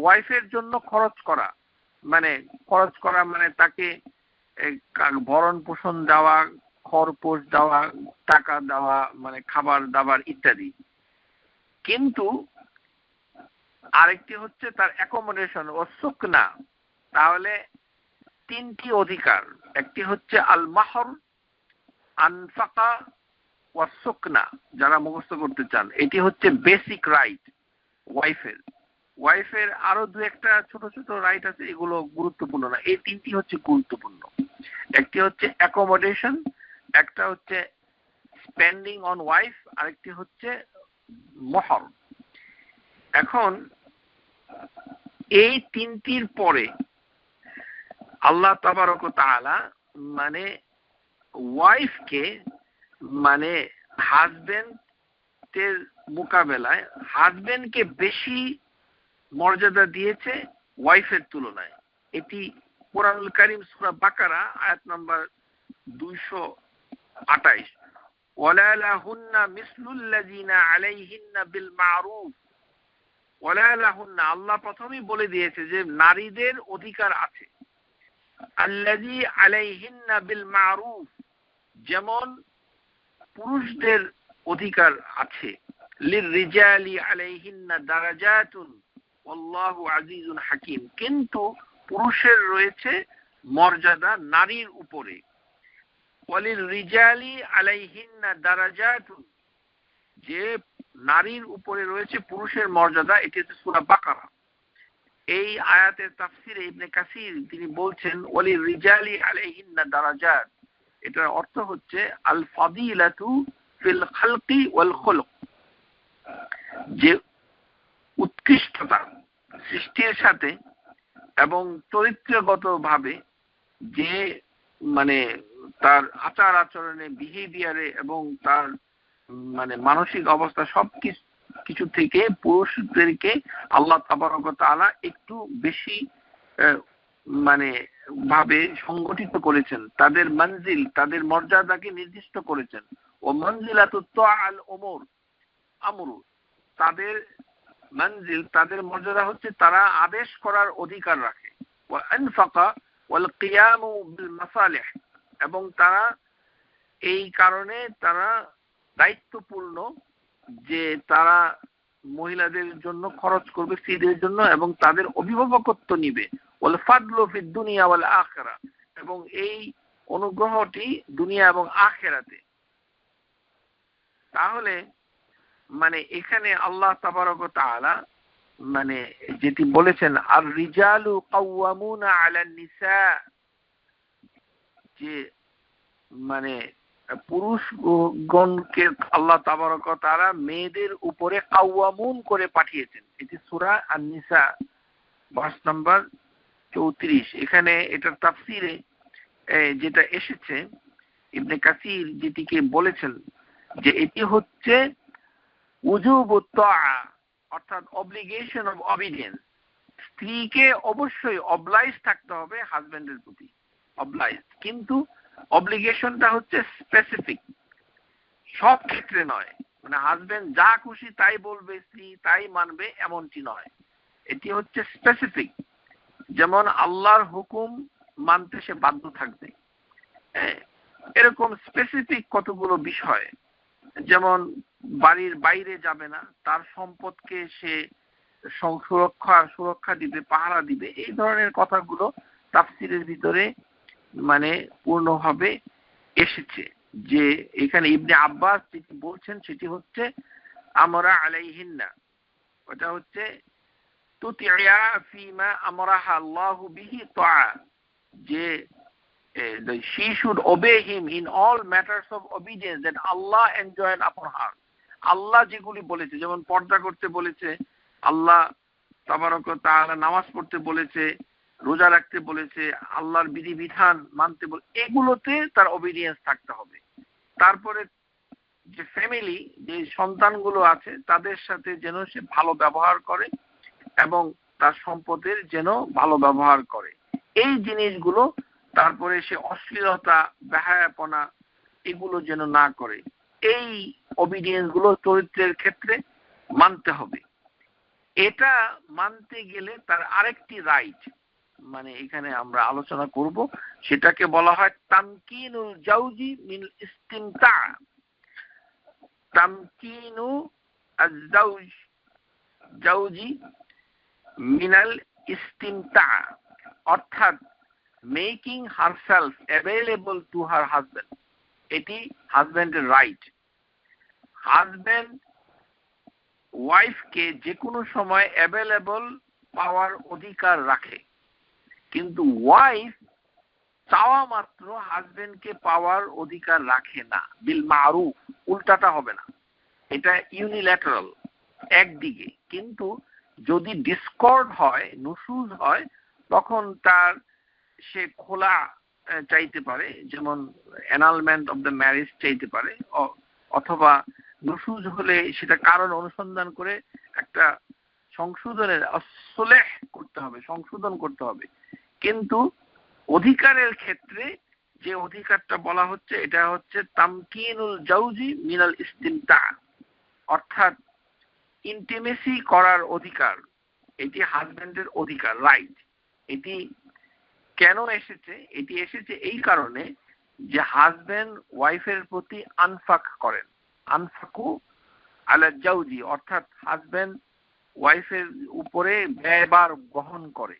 S1: ওয়াইফের জন্য খরচ করা মানে তাকে ভরণ পোষণ দেওয়া, খরপোশ দেওয়া, টাকা দেওয়া, মানে খাবার দাবার ইত্যাদি। কিন্তু আরেকটি হচ্ছে তার অ্যাকোমোডেশন ও সুকনা। তাহলে তিনটি অধিকার, একটি হচ্ছে আল মাহর, আনফাকা ওয়া সুকনা, যারা মুখস্থ করতে চান, এটি হচ্ছে বেসিক রাইট ওয়াইফের। আরো দু একটা ছোট ছোট রাইট আছে, এগুলো গুরুত্বপূর্ণ না। এই তিনটি হচ্ছে গুরুত্বপূর্ণ। একটি হচ্ছে অ্যাকোমোডেশন, একটা হচ্ছে স্পেন্ডিং অন ওয়াইফ, আরেকটি হচ্ছে মোহর। এখন এই তিনটির পরে আল্লাহ তাবারক ওয়া তাআলা মানে ওয়াইফকে, মানে হাজবেন্ডের মোকাবেলায় হাজবেন্ডকে বেশি মর্যাদা দিয়েছে ওয়াইফের তুলনায়। এটি কোরআনুল কারীম সূরা বাকারা আয়াত নাম্বার 228, ওয়ালা লাহুন্না মিসলুল্লাযিনা আলাইহিন্না বিল মারুফ। ওয়ালা লাহুন্না, আল্লাহ প্রথমেই বলে দিয়েছে যে নারীদের অধিকার আছে। আল্লাযী আলাইহিন্না বিল মারুফ, যেমন পুরুষদের অধিকার আছে। লিররিজালি আলাইহিন্না দারাজাতুন ওয়াল্লাহু আজিজুন হাকিম, কিন্তু পুরুষের রয়েছে মর্যাদা নারীর উপরে। ওয়ালিররিজালি আলাইহিন্না দারাজাতুন, যে নারীর উপরে রয়েছে পুরুষের মর্যাদা, এটি হচ্ছে সূরা বাকারা। এই আয়াতের তাফসিরে ইবনে কাসির তিনি বলছেন ওয়ালিররিজালি আলাইহিন্না দারাজাত, এটার অর্থ হচ্ছে আল ফাদিলাতু ফিল খালকি ওয়াল খুলক, যে উৎকৃষ্টতা সৃষ্টির সাথে এবং চরিত্রগতভাবে, যে মানে তার আচার আচরণে, বিহেভিয়ারে এবং তার মানে মানসিক অবস্থা, সব কিছু থেকে পুরুষদেরকে আল্লাহ তাবারক ওয়া তাআলা একটু বেশি মানে ভাবে সংগঠিত করেছেন, তাদের মঞ্জিল, তাদের মর্যাদাকে নির্দিষ্ট করেছেন। ও মঞ্জিলাতু তাআল আমরু, তাদের মঞ্জিল, তাদের মর্যাদা হচ্ছে তারা আদেশ করার অধিকার রাখে। ওয়া আনফাকা ওয়াল কিয়ামু বিল মাসালিহ, এবং তারা এই কারণে তারা দায়িত্বপূর্ণ যে তারা মহিলাদের জন্য খরচ করবে, স্ত্রীদের জন্য, এবং তাদের অভিভাবকত্ব নিবে। ওয়াল ফাদলু ফিদ দুনিয়া ওয়াল আখিরা, এবং এই অনুগ্রহটি দুনিয়া এবং আখিরাতে। তাহলে মানে এখানে আল্লাহ তাবারক ওয়া তাআলা মানে যেটি বলেছেন আর রিজালু কাওয়ামুনা আলান নিসা, যে মানে পুরুষগণকে আল্লাহ তাবারক ওয়া তাআলা মেয়েদের উপরে কাওয়ামুন করে পাঠিয়েছেন। এটি সূরা আন-নিসা ভার্স নাম্বার 34। এখানে এটার তাফসিরে যেটা এসেছে, ইবনে কাসির যেটিকে বলেছেন যে এটি হচ্ছে উজুবুত তাআ, অর্থাৎ অব্লিগেশন অফ অবিডিয়েন্স। স্ত্রীকে অবশ্যই অবলাইজ থাকতে হবে হাজবেন্ডের প্রতি, অবলাইজ, কিন্তু অব্লিগেশনটা হচ্ছে স্পেসিফিক, সব ক্ষেত্রে নয়। মানে হাজবেন্ড যা খুশি তাই বলবে, স্ত্রী তাই মানবে, এমনটি নয়। এটি হচ্ছে স্পেসিফিক, যেমন আল্লাহর হুকুম মানতে সে বাধ্য থাকবে, এরকম স্পেসিফিক কতগুলো বিষয়
S2: যেমন বাড়ির বাইরে যাবে না, তার সম্পদকে সে সুরক্ষা দিবে, পাহারা দিবে, এই ধরনের কথাগুলো তাফসিরের ভিতরে মানে পূর্ণভাবে এসেছে। যে এখানে ইবনে আব্বাস যেটি বলছেন সেটি হচ্ছে আমরা আলাইহিন্না, ওটা হচ্ছে তুতিয়া ফিমা আমরাহা আল্লাহু বিহি তাআ, যে she should obey him in all matters of obedience that Allah enjoined upon her. আল্লাহ যেগুলি বলেছে, যেমন পর্দা করতে বলেছে, আল্লাহ তাবারক ওয়া তাআলা নামাজ পড়তে বলেছে, রোজা রাখতে বলেছে, আল্লাহর বিধিবিধান মানতে বলে, এগুলোতে তার ওবিডিয়েন্স থাকতে হবে। তারপরে যে ফ্যামিলি, যে সন্তানগুলো আছে তাদের সাথে যেন সে ভালো ব্যবহার করে এবং তার সম্পদের যেন ভালো ব্যবহার করে, এই জিনিসগুলো। তারপরে সে অশ্লীলতা, বেহায়াপনা এগুলো যেন না করে, এই ওবিডিয়েন্স গুলো চরিত্রের ক্ষেত্রে মানতে হবে। এটা মানতে গেলে তার আরেকটি রাইট, মানে এখানে আমরা আলোচনা করব, সেটাকে বলা হয় তামকিনুল জাওজি মিন ইস্তিমতা। তামকিনু আজ-জাওজি মিনাল ইস্তিমতা, অর্থাৎ making herself available to her husband. এটি হাজব্যান্ডের রাইট। হাজব্যান্ড ওয়াইফকে যে কোনো সময় অ্যাভেলেবল পাওয়ার অধিকার রাখে, কিন্তু ওয়াইফ চাওয়া মাত্র হাজব্যান্ডকে পাওয়ার অধিকার রাখে না। বিল মারুফ, উল্টাটা হবে না, এটা ইউনিল্যাটারাল একদিকে। কিন্তু যদি ডিসকর্ড হয়, নুশুজ হয়, তখন তার সে খোলা চাইতে পারে, যেমন অ্যানালমেন্ট অফ দ্য ম্যারেজ চাইতে পারে, অথবা নুশুজ হলে সেটা কারণ অনুসন্ধান করে একটা সংশোধনের সুলেহ করতে হবে, সংশোধন করতে হবে। কিন্তু অধিকারের ক্ষেত্রে যে অধিকারটা বলা হচ্ছে, এটা হচ্ছে তামকিনুল জাওজি মিনাল ইস্তিমতা, অর্থাৎ ইন্টিমেসি করার অধিকার। এটি হাজব্যান্ডের অধিকার, রাইট। এটি কেন এসেছে? এটি এসেছে এই কারণে যে হাজব্যান্ড ওয়াইফের প্রতি আনফাক করেন, আনফাকু আলা জাওজি, অর্থাৎ হাজব্যান্ড ওয়াইফের উপরে ব্যয়ভার বহন করে।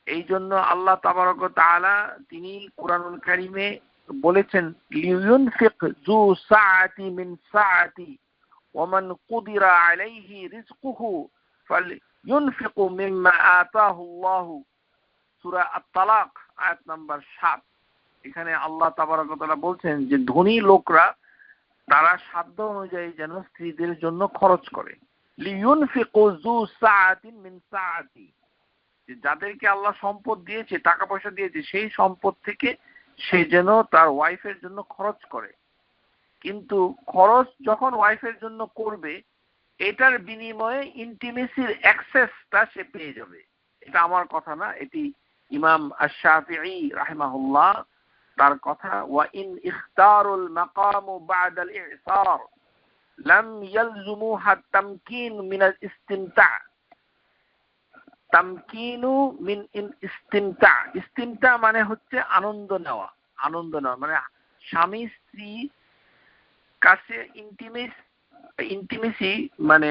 S2: এই জন্য আল্লাহ তাবারক ওয়া তাআলা তিনি কুরআনুল কারীমে বলেছেন, লিইউনফিক যু সাআতি মিন সাআতি ওয়া মান কুদিরা আলাইহি রিজকুহু ফালইউনফিকু মিম্মা আতাহু আল্লাহু, সূরা আত-তালাক আয়াত নাম্বার 7। এখানে আল্লাহ তাবারক ওয়া তাআলা বলছেন যে ধনী লোকরা তারা সাধ্য অনুযায়ী যেন স্ত্রীদের জন্য খরচ করে। লিইউনফিকু যু সাআতিন মিন সাআতি, যাদেরকে আল্লাহ সম্পদ দিয়েছে, টাকা পয়সা দিয়েছে, সেই সম্পদ থেকে সে যেন তার ওয়াইফের জন্য খরচ করে। কিন্তু খরচ যখন ওয়াইফের জন্য করবে, এটার বিনিময়ে ইন্টিমেসির অ্যাক্সেসটা সে পেয়ে যাবে। এটা আমার কথা না, এটি ইমাম আশ-শাফিঈ রাহিমাহুল্লাহ তার কথা। ওয়া ইন ইখতারুল মাকাম বা'দাল ইসার লাম ইয়ালজুমুহা তামকিন মিনাল ইস্তিমতা। তামকিনু মিন ইস্তিমতা, ইস্তিমতা মানে হচ্ছে আনন্দ নেওয়া। আনন্দ নেওয়া মানে স্বামী স্ত্রী কাছে ইন্টিমেসি মানে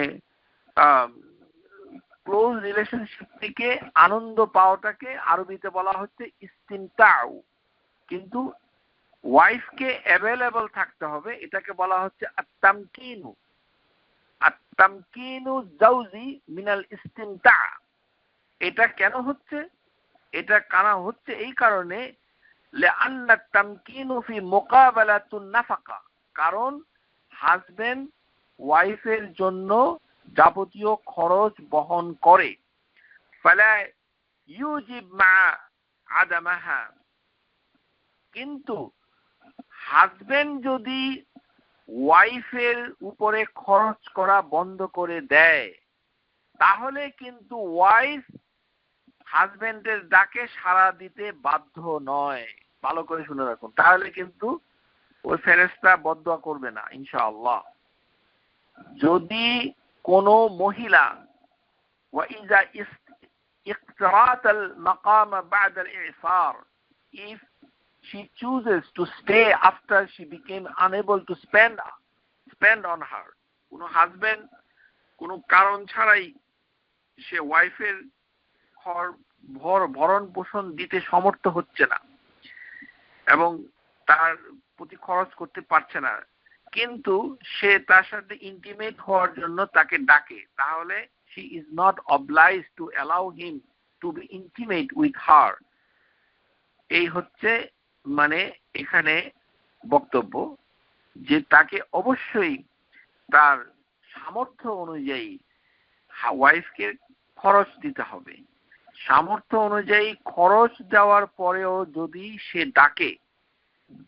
S2: ক্লোজ রিলেশনশিপ থেকে আনন্দ পাওয়াটাকে আরবিতে বলা হচ্ছে ইস্তিমতাউ। কিন্তু ওয়াইফকে অ্যাভেলেবল থাকতে হবে, এটাকে বলা হচ্ছে আত-তামকিনু। আত-তামকিনু জাওজি মিনাল ইস্তিমতা। এটা কেন হচ্ছে? এটা কারণ হচ্ছে এই কারণে, লিআন্না তামকিনু ফি মুকাবালাতুন নাফাকা, কারণ হাজবেন্ড ওয়াইফের জন্য যাবতীয় খরচ বহন করে। ফালা ইউজিব মা আদামাহা, কিন্তু হাজবেন্ড যদি ওয়াইফের উপরে খরচ করা বন্ধ করে দেয়, তাহলে কিন্তু ওয়াইফ হাজবেন্ডের ডাকে সাড়া দিতে বাধ্য নয়। ভালো করে শুনে রাখুন, তাহলে কিন্তু ওই ফেরেশতা বদদুয়া করবে না ইনশাআল্লাহ। যদি কোনো মহিলা ওয়াইজা ইকতারাত আল মাকাম বা'দ আল ইসার, if she chooses to stay after she became unable to spend spend on her. কোনো হাজবেন্ড কোনো কারণ ছাড়াই সে ওয়াইফের ভরণ পোষণ দিতে সমর্থ হচ্ছে না এবং তার প্রতি খরচ করতে পারছে না, কিন্তু সে তার সাথে ইন্টিমেট হওয়ার জন্য তাকে ডাকে, তাহলে she is not obliged to allow him to be intimate with her। এই হচ্ছে মানে এখানে বক্তব্য যে তাকে অবশ্যই তার সামর্থ্য অনুযায়ী ওয়াইফকে খরচ দিতে হবে। সামর্থ্য অনুযায়ী খরচ দেওয়ার পরেও যদি সে ডাকে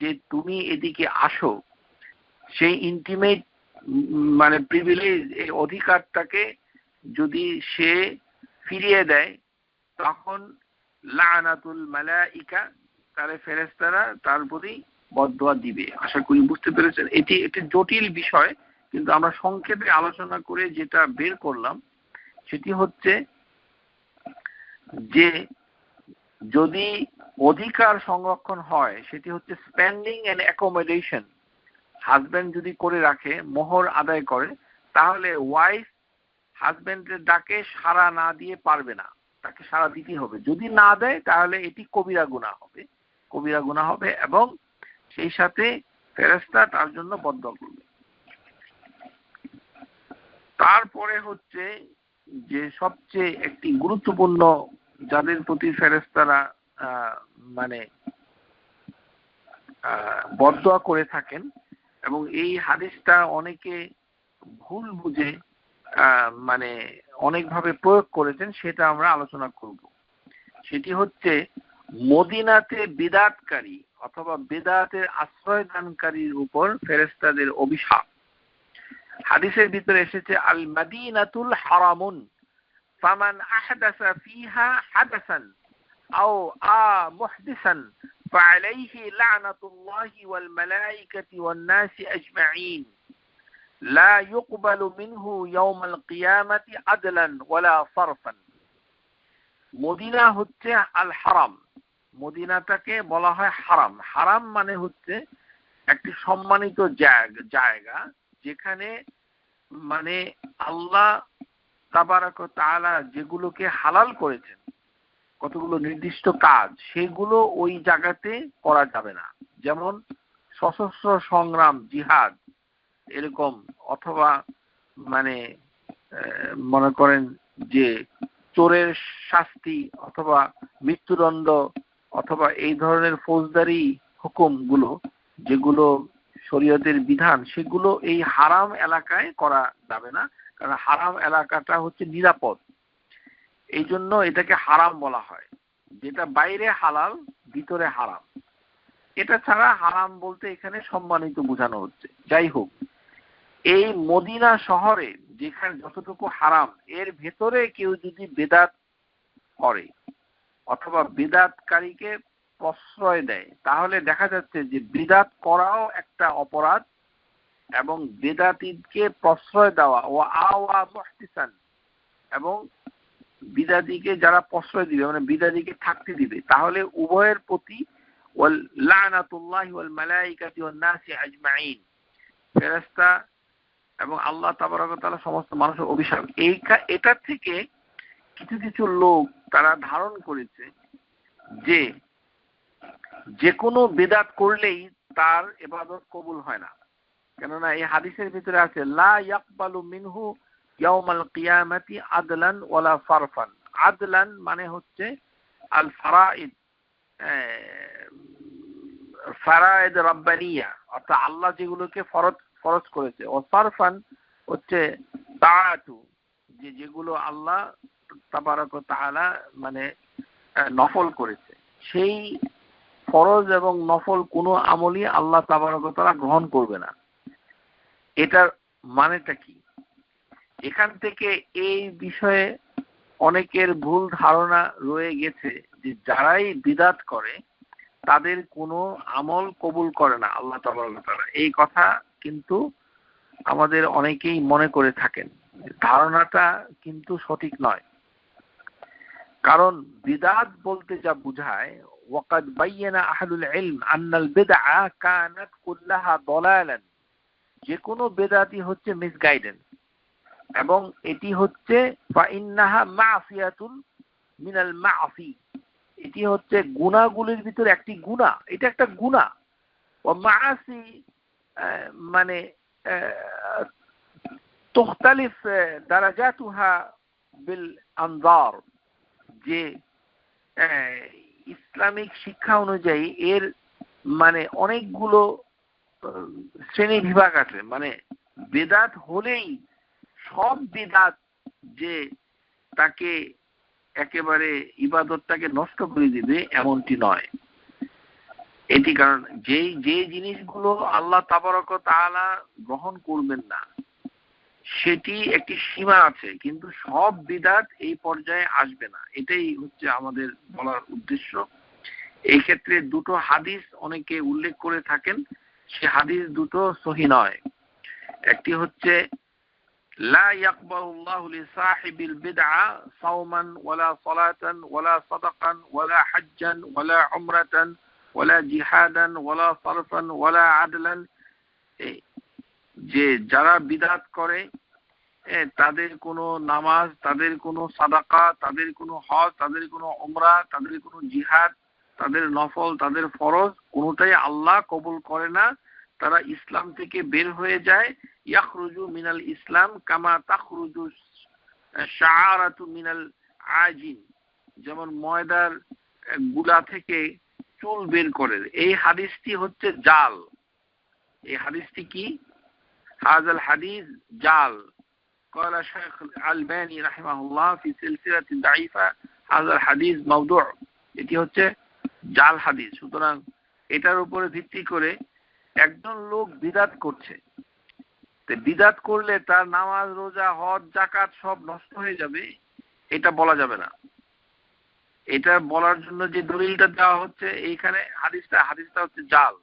S2: যে তুমি এদিকে আসো, সেই ইন্টিমেট মানে প্রিভিলেজ, এই অধিকারটাকে যদি সে ফিরিয়ে দেয়, তখন লানাতুল মালাইকা, তাহলে ফেরেশতারা তার প্রতি বদদোয়া দিবে। আশা করি বুঝতে পেরেছেন। এটি একটি জটিল বিষয়, কিন্তু আমরা সংক্ষেপে আলোচনা করে যেটা বের করলাম সেটি হচ্ছে যে যদি অধিকার সংরক্ষণ হয়, সেটি হচ্ছে স্পেন্ডিং এন্ড অ্যাকোমোডেশন। হাজবেন্ড যদি করে রাখে, মোহর আদায় করে, তাহলে ওয়াইফ হাজবেন্ডের ডাকে সাড়া না দিয়ে পারবে না, তাকে সাড়া দিতে হবে। যদি না দেয় তাহলে এটি কবিরা গুনাহ হবে, কবিরা গুনাহ হবে, এবং সেই সাথে ফেরেশতা তার জন্য বদদোয়া করবে। তারপরে হচ্ছে যে সবচেয়ে একটি গুরুত্বপূর্ণ, যাদের প্রতি ফেরেশতারা মানে বদদোয়া করে থাকেন, এবং এই হাদিসটা অনেকে ভুল বুঝে মানে অনেকভাবে প্রয়োগ করেছেন, সেটা আমরা আলোচনা করব। সেটি হচ্ছে মদিনাতে বিদআতকারী অথবা বিদআতের আশ্রয় দানকারীর উপর ফেরেশতাদের অভিশাপ। হাদিসের ভিতরে এসেছে আল মাদিনাতুল হারামুন ফামান আহদাসা ফিহা হাদাসান আও মুহদিসান فعليه لعنة الله والملائكة والناس أجمعين لا يقبل منه يوم القيامة عدلا ولا صرفا। মদিনা হচ্ছে আল হারাম, মদিনাটাকে বলা হয় হারাম। হারাম মানে হচ্ছে একটি সম্মানিত জায়গা, যেখানে মানে আল্লাহ তাবারাক ওয়া তাআলা যেগুলোকে হালাল করেছেন, কতগুলো নির্দিষ্ট কাজ, সেগুলো ওই জায়গাতে করা যাবে না। যেমন সশস্ত্র সংগ্রাম, জিহাদ এরকম, অথবা মানে মনে করেন যে চোরের শাস্তি অথবা মৃত্যুদণ্ড অথবা এই ধরনের ফৌজদারি হুকুমগুলো যেগুলো শরীয়তের বিধান, সেগুলো এই হারাম এলাকায় করা যাবে না, কারণ হারাম এলাকাটা হচ্ছে নিরাপদ। এই জন্য এটাকে হারাম বলা হয়। যেটা বাইরে হালাল, ভিতরে হারাম। এটা ছাড়া হারাম বলতে এখানে সম্মানিত বোঝানো হচ্ছে। যাই হোক, এই মদিনা শহরে যেখানে যতটুকু হারাম, এর ভেতরে কেউ যদি বেদাত করে অথবা বেদাতকারীকে প্রশ্রয় দেয়, তাহলে দেখা যাচ্ছে যে বিদাত করাও একটা অপরাধ, এবং বেদাতীকে প্রশ্রয় দেওয়া ও আওয়া মুহতিসান, এবং বিদাতীকে যারা প্রশ্রয় দিবে মানে বিদাতীকে থাকতে দিবে, তাহলে উভয়ের প্রতি ওয়াল লানাতুল্লাহি ওয়াল মালাইকাতি ওয়ান নাসি আজমাইন, ফেরেশতা এবং আল্লাহ তাবারক ওয়া তাআলা সমস্ত মানুষের অভিশাপ। এটা থেকে কিছু কিছু লোক তারা ধারণ করেছে যে যে কোনো বিদআত করলেই তার ইবাদত কবুল হয় না, কেননা এই হাদিসের ভিতরে আছে লা ইয়াকবালু মিনহু ইয়াউমাল কিয়ামাতি আদলান ওয়ালা ফারফান। আদলান মানে হচ্ছে আল ফারাইদ, ফারাইদ রাব্বানিয়া, অর্থাৎ আল্লাহ যেগুলোকে ফরজ করেছে, ও ফারফান হচ্ছে তাআতু, যেগুলো আল্লাহ তাবারক ওয়া তাআলা মানে নফল করেছে। সেই ফরজ এবং নফল কোনো আমলই আল্লাহ তাবারক ওয়া তাআলা গ্রহণ করবে না। এটার মানেটা কি? এখান থেকে এই বিষয়ে অনেকের ভুল ধারণা রয়ে গেছে যে যারাই বিদআত করে তাদের কোনো আমল কবুল করে না আল্লাহ তাবারক ওয়া তাআলা। এই কথা কিন্তু আমাদের অনেকেই মনে করে থাকেন। ধারণাটা কিন্তু সঠিক নয়। কারণ বিদআত বলতে যা বোঝায়, ওয়াকাদ বায়্যানা আহলুল ইলম আন্নাল বিদআ কানাত কুল্লাহা দালালান যে কোনো বেদাতি হচ্ছে মিসগাইডেন্স, এবং এটি হচ্ছে ফাইন্নাহা মাসিয়াতুন মিনাল মাসি, এটি হচ্ছে গুনাহগুলির ভিতরে একটি গুনাহ, এটা একটা গুনাহ। ও মাসি মানে তুখতালিফ দারাজাতুহা বিল আনজার, যে ইসলামিক শিক্ষা অনুযায়ী এর মানে অনেকগুলো শ্রেণী বিভাগ আছে। মানে বেদাত হলেই সব বেদাত যে তাকে একেবারে ইবাদতটাকে নষ্ট করে দিবে এমনটি নয়। এটি কারণ যে জিনিসগুলো আল্লাহ তাবারক ওয়া তাআলা গ্রহণ করবেন না সেটি একটি সীমা আছে, কিন্তু সব বিদআত এই পর্যায়ে আসবে না। এটাই হচ্ছে আমাদের বলার উদ্দেশ্য। এই ক্ষেত্রে দুটো হাদিস অনেকে উল্লেখ করে থাকেন, সে হাদিস দুটো সহিহ নয়। একটি হচ্ছে লা ইয়াকবালুল্লাহু লিসাহিবিল বিদআ সাওমান ওয়ালা সালাতান ওয়ালা সাদাকান ওয়ালা হাজ্জান ওয়ালা উমরাতান ওয়ালা জিহাদান ওয়ালা সারফান ওয়ালা আদলান, যে যারা বিদআত করে তাদের কোনো নামাজ, তাদের কোনো সাদাকা, তাদের কোনো হজ, তাদের কোনো উমরা, তাদের কোনো জিহাদ, তাদের নফল, তাদের ফরজ কোনোটাই আল্লাহ কবুল করে না। তারা ইসলাম থেকে বের হয়ে যায়। ইয়াখরুজু মিনাল ইসলাম কামা তাখরুজু শাআরাতু মিনাল আজিন, যেমন ময়দার গুলা থেকে চুল বের করে। এই হাদিসটি হচ্ছে জাল। এই হাদিসটি কি? হাযাল হাদিস জাল। قال الشيخ الألباني رحمه الله في سلسلة ضعيفة هذا الحديث موضوع, এটি হচ্ছে জাল হাদিস। সুতরাং এটার উপরে ভিত্তি করে একজন লোক বিদআত করছে, তো বিদআত করলে তার নামাজ, রোজা, হজ, যাকাত সব নষ্ট হয়ে যাবে, এটা বলা যাবে না। এটা বলার জন্য যে দলিলটা দেওয়া হচ্ছে এইখানে হাদিসটা হচ্ছে জাল।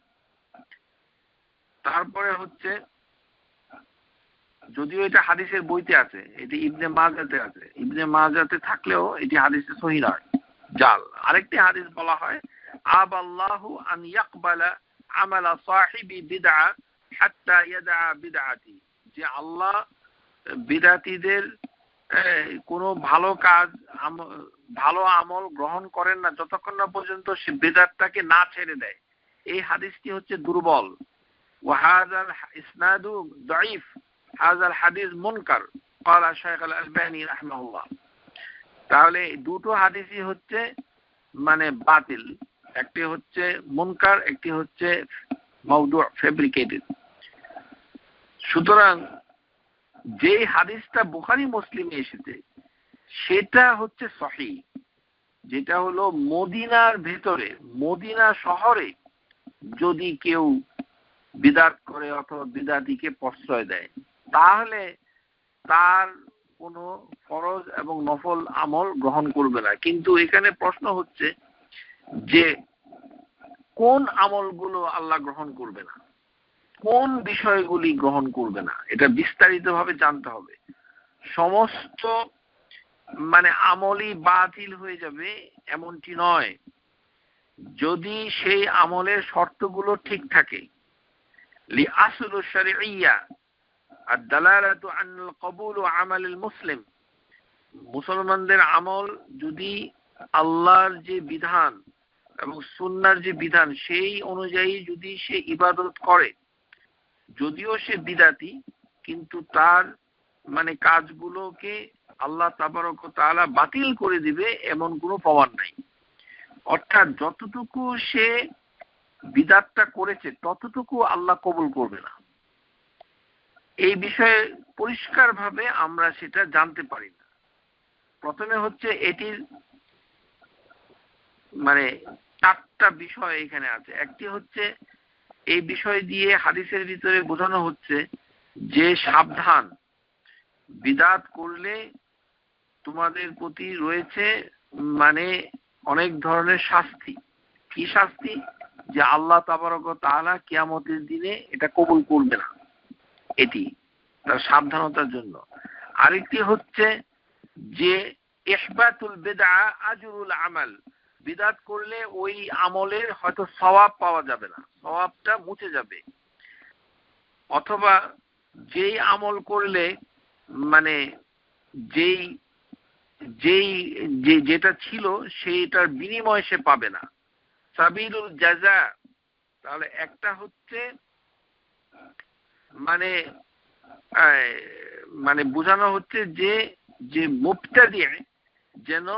S2: তারপরে হচ্ছে, যদিও এটা হাদিসের বইতে আছে, এটি ইবনে মাজাতে আছে, ইবনে মাজাতে থাকলেও এটি হাদিসে সহিহ নয়, জাল। আরেকটি হাদিস বলা হয় আবাল্লাহু আন ইয়াকবালা আমালা সাহিবি বিদআ হাত্তা ইয়াদা বিদআতি, যে আল্লাহ বিদআতীদের কোনো ভালো কাজ, ভালো আমল গ্রহণ করেন না যতক্ষণ না পর্যন্ত সে বিদআতটাকে না ছেড়ে দেয়। এই হাদিসটি হচ্ছে দুর্বল। ওয়া হাযাল ইসনাদু দাঈফ, হাযাল হাদিস মুনকার, قال الشيخ الألباني رحمه الله। তাহলে দুটো হাদিসই হচ্ছে মানে বাতিল, একটি হচ্ছে মুনকার, একটি হচ্ছে মাওদু', ফেব্রিকেটেড। সুতরাং যে হাদিসটা বুখারী মুসলিমে এসেছে সেটা হচ্ছে সহিহ, যেটা হলো মদিনার ভেতরে, মদিনা শহরে যদি কেউ বিদআত করে অথবা বিদআতীকে প্রশ্রয় দেয় তাহলে তার কোনো ফরজ এবং নফল আমল গ্রহণ করবে না। কিন্তু এখানে প্রশ্ন হচ্ছে যে কোন আমলগুলো আল্লাহ গ্রহণ করবে না, কোন বিষয়গুলি গ্রহণ করবে না, এটা বিস্তারিতভাবে জানতে হবে। সমস্ত মানে আমলই বাতিল হয়ে যাবে এমনটি নয়, যদি সেই আমলের শর্তগুলো ঠিক থাকে। লিআসলু শারঈয়্যা আদ-দালালাতু আনাল কবুল আমালিল মুসলিম, মুসলমানদের আমল যদি আল্লাহর যে বিধান এবং সুন্নাহর যে বিধান সেই অনুযায়ী যদি সে ইবাদত করে, যদিও সে বিদআতি, কিন্তু তার মানে কাজগুলোকে আল্লাহ তাবারক ওয়া তাআলা বাতিল করে দিবে এমন কোনো প্রমাণ নাই। অর্থাৎ যতটুকু সে বিদআতটা করেছে ততটুকু আল্লাহ কবুল করবে না। এই বিষয়ে পরিষ্কারভাবে আমরা সেটা জানতে পারি না। প্রথমে হচ্ছে এটির মানে 4টা বিষয় এখানে আছে। একটি হচ্ছে এই বিষয় দিয়ে হাদিসের ভিতরে বোঝানো হচ্ছে যে সাবধান, বিদআত করলে তোমাদের প্রতি রয়েছে মানে অনেক ধরনের শাস্তি। কি শাস্তি? যে আল্লাহ তাবারক ওয়া তাআলা কিয়ামতের দিনে এটা কবুল করবে না, এটি তার সাবধানতার জন্য। আরেকটি হচ্ছে যে ইহবাতুল বিদআ আজরুল আমাল, বিদআত করলে ওই আমলের হয়তো সওয়াব পাওয়া যাবে না, সওয়াবটা মুছে যাবে। অথবা যেই আমল করলে মানে যেই যেই যেটা ছিল সেইটার বিনিময় সে পাবে না, সাবিলুল জাযা। তাহলে একটা হচ্ছে মানে মানে বোঝানো হচ্ছে যে যে মুবতাদি যেন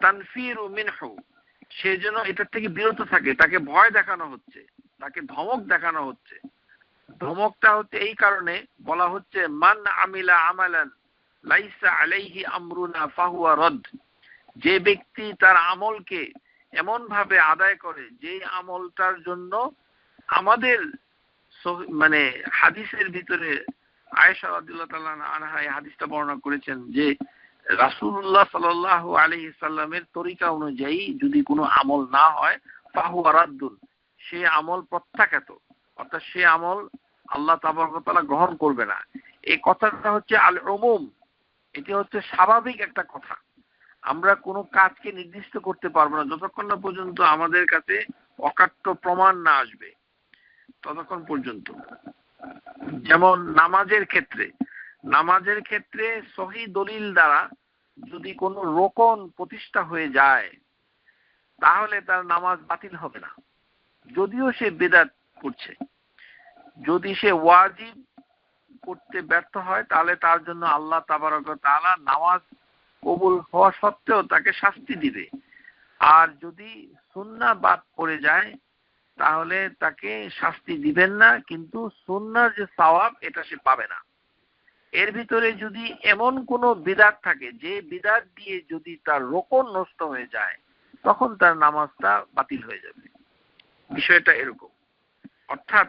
S2: তানফিরু মিনহু, সে যেন এটার থেকে বিরত থাকে, তাকে ভয় দেখানো হচ্ছে, তাকে ধমক দেখানো হচ্ছে। ধমকটা হচ্ছে এই কারণে বলা হচ্ছে মান আমিলা আমালান লাইসা আলাইহি আমরুনা ফাহুয়া রদ। যে ব্যক্তি তার আমলকে এমন ভাবে আদায় করে যে আমলটার জন্য আমাদের মানে হাদিসের ভিতরে আয়েশা রাদিয়াল্লাহু তাআলা আনহা এই হাদিসটা বর্ণনা করেছেন যে রাসূলুল্লাহ সাল্লাল্লাহু আলাইহি সাল্লামের তরিকা অনুযায়ী যদি কোনো আমল না হয় ফাহুয়া রাদ্দুন, সে আমল প্রত্যাখ্যাত, অর্থাৎ সে আমল আল্লাহ তাবারক ওয়া তাআলা গ্রহণ করবে না। এই কথাটা হচ্ছে আল উমুম, এটি হচ্ছে স্বাভাবিক একটা কথা। আমরা কোনো কাজকে নির্দিষ্ট করতে পারবো না যতক্ষণ না পর্যন্ত আমাদের কাছে অকাট্য প্রমাণ না আসবে, ততক্ষণ পর্যন্ত। যেমন নামাজের ক্ষেত্রে সহি দলিল দ্বারা যদি কোনো রোকন প্রতিষ্ঠা হয়ে যায় তাহলে তার নামাজ বাতিল হবে না, যদিও সে বিদআত করছে। যদি সে ওয়াজিব করতে ব্যর্থ হয় তাহলে তার জন্য আল্লাহ তাবারক ওয়া তাআলা নামাজ কবুল হওয়া সত্ত্বেও তাকে শাস্তি দিবে। আর যদি সুন্নাহ বাদ পড়ে যায় তাহলে তাকে শাস্তি দিবেন না, কিন্তু সুন্নাহর যে সওয়াব এটা সে পাবে না। এর ভিতরে যদি এমন কোনো বিদআত থাকে যে বিদআত দিয়ে যদি তার রোকন নষ্ট হয়ে যায় তখন তার নামাজটা বাতিল হয়ে যাবে। বিষয়টা এরকম। অর্থাৎ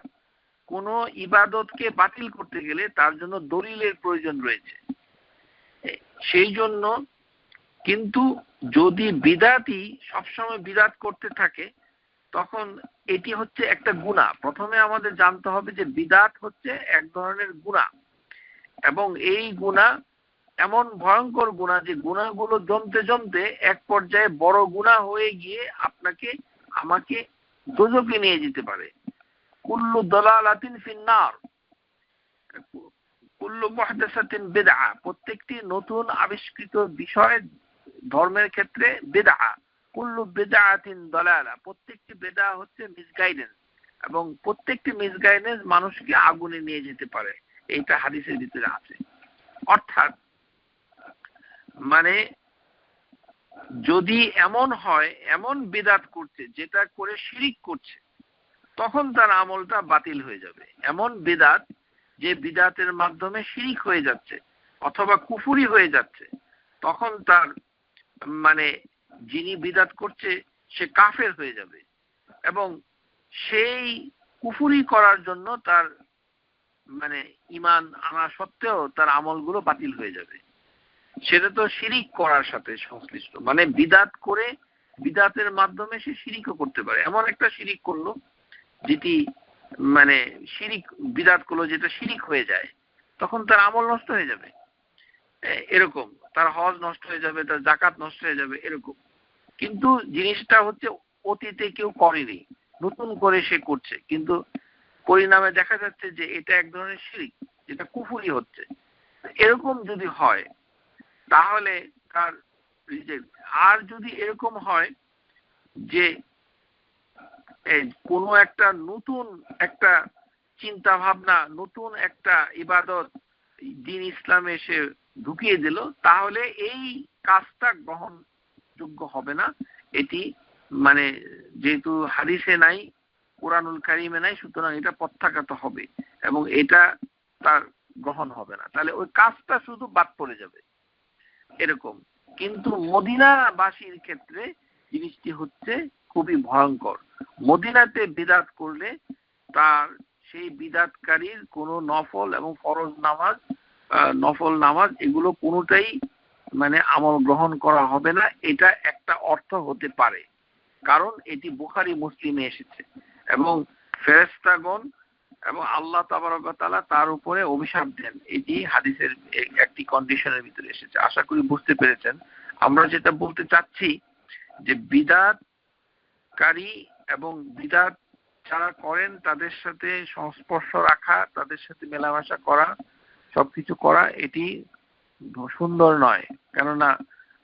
S2: কোনো ইবাদতকে বাতিল করতে গেলে তার জন্য দলিলের প্রয়োজন রয়েছে। সেই জন্য কিন্তু যদি বিদআতি সবসময় বিদআত করতে থাকে তখন এটি হচ্ছে একটা গুনাহ। প্রথমে আমাদের জানতে হবে যে বিদআত হচ্ছে এক ধরনের গুনাহ, এবং এই গুনাহ এমন ভয়ঙ্কর গুনাহ যে গুনাহগুলো জমতে জমতে এক পর্যায়ে বড় গুনাহ হয়ে গিয়ে আমাকে দোজখে নিয়ে যেতে পারে। কুল্লু দালালাতিন ফিন্নার, কুল্লু মুহদাসাতিন বিদআ, প্রত্যেকটি নতুন আবিষ্কৃত বিষয় ধর্মের ক্ষেত্রে বিদআ। কুল্লু বিদআতিন দালালা, প্রত্যেকটি বিদআ হচ্ছে মিসগাইডেন্স, এবং প্রত্যেকটি মিসগাইডেন্স মানুষকে আগুনে নিয়ে যেতে পারে। এইটা হাদিসের ভিতরে আছে। অর্থাৎ মানে যদি এমন হয় এমন বিদআত করছে যেটা করে শিরিক করছে তখন তার আমলটা বাতিল হয়ে যাবে। এমন বিদআত যে বিদআতের মাধ্যমে শিরিক হয়ে যাচ্ছে অথবা কুফরি হয়ে যাচ্ছে, তখন তার মানে যিনি বিদআত করছে সে কাফের হয়ে যাবে, এবং সেই কুফরি করার জন্য তার মানে ঈমান আনা সত্ত্বেও তার আমলগুলো বাতিল হয়ে যাবে। সেটা তো শিরিক করার সাথে সংশ্লিষ্ট, মানে বিদআত করে বিদআতের মাধ্যমে সে শিরিকও করতে পারে। এমন একটা শিরিক করলো যেটি মানে শিরিক বিদআত করলো যেটা শিরিক হয়ে যায়, তখন তার আমল নষ্ট হয়ে যাবে। এরকম তার হজ নষ্ট হয়ে যাবে, তার যাকাত নষ্ট হয়ে যাবে, এরকম। কিন্তু জিনিসটা হচ্ছে অতীতে কেউ করেনি, নতুন করে সে করছে, কিন্তু পরিণামে দেখা যাচ্ছে যে এটা এক ধরনের শিরিক, যেটা কুফরি হচ্ছে। এরকম যদি হয় তাহলে তার রিজেক্ট। আর যদি এরকম হয় যে কোনো একটা নতুন একটা চিন্তা ভাবনা, নতুন একটা ইবাদত দ্বীন ইসলামে এসে ঢুকিয়ে দিল, তাহলে এই কাজটা গ্রহণযোগ্য হবে না। এটি মানে যেহেতু হাদিসে নাই, কুরআনুল কারীমে নাই, সুতরাং এটা প্রত্যাখ্যাত হবে এবং এটা তার গ্রহণ হবে না। তাহলে ওই কাজটা শুধু বাদ পড়ে যাবে, এরকম। কিন্তু মদিনাবাসীর ক্ষেত্রে জিনিসটি হচ্ছে খুবই ভয়ঙ্কর। মদিনাতে বিদআত করলে তার সেই বিদআতকারীর কোনো নফল এবং ফরজ নামাজ, নফল নামাজ এগুলো কোনোটাই মানে আমল গ্রহণ করা হবে না। এটা একটা অর্থ হতে পারে, কারণ এটি বুখারী মুসলিমে এসেছে, এবং ফেরেশতাগণ এবং আল্লাহ তাবারক ওয়া তাআলা তার উপরে অভিশাপ দেন। এটি হাদিসের একটি কন্ডিশনের ভিতরে এসেছে। আশা করি বুঝতে পেরেছেন। আমরা যেটা বলতে চাচ্ছি যে বিদআতকারী এবং বিদআত
S1: যারা করেন তাদের সাথে সংস্পর্শ রাখা, তাদের সাথে মেলামেশা করা, সবকিছু করা এটি সুন্দর নয়। কেননা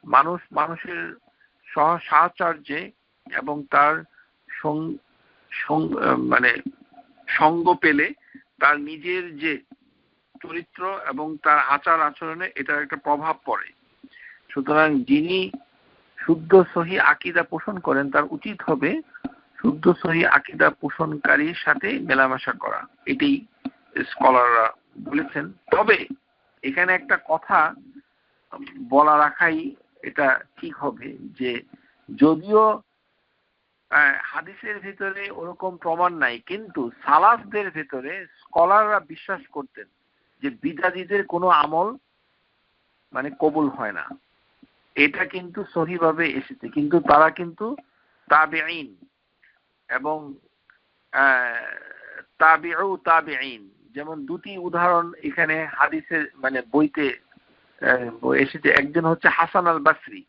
S1: মানুষ মানুষের সাহচর্যে এবং তার মানে সঙ্গ পেলে তার নিজের যে চরিত্র এবং তার আচার আচরণে এটার একটা প্রভাব পড়ে। সুতরাং যিনি শুদ্ধ সহি আকীদা পোষণ করেন তার উচিত হবে শুদ্ধ সহি আকীদা পোষণকারীর সাথে মেলামেশা করা, এটাই স্কলাররা বলেছেন। তবে এখানে একটা কথা বলা রাখাই এটা ঠিক হবে যে যদিও হাদিসের ভিতরে ওরকম প্রমাণ নাই, কিন্তু সালাফদের ভিতরে স্কলাররা বিশ্বাস করতেন যে বিদাতীদের কোনো আমল মানে কবুল হয় না। এটা কিন্তু সহিভাবে এসেছে, কিন্তু তারা কিন্তু তাবেঈন এবং তাবেঈন, যেমন দুটি উদাহরণ এখানে হাদিসের মানে বইতে এসেছে। একজন হচ্ছে হাসান আল বাসরি।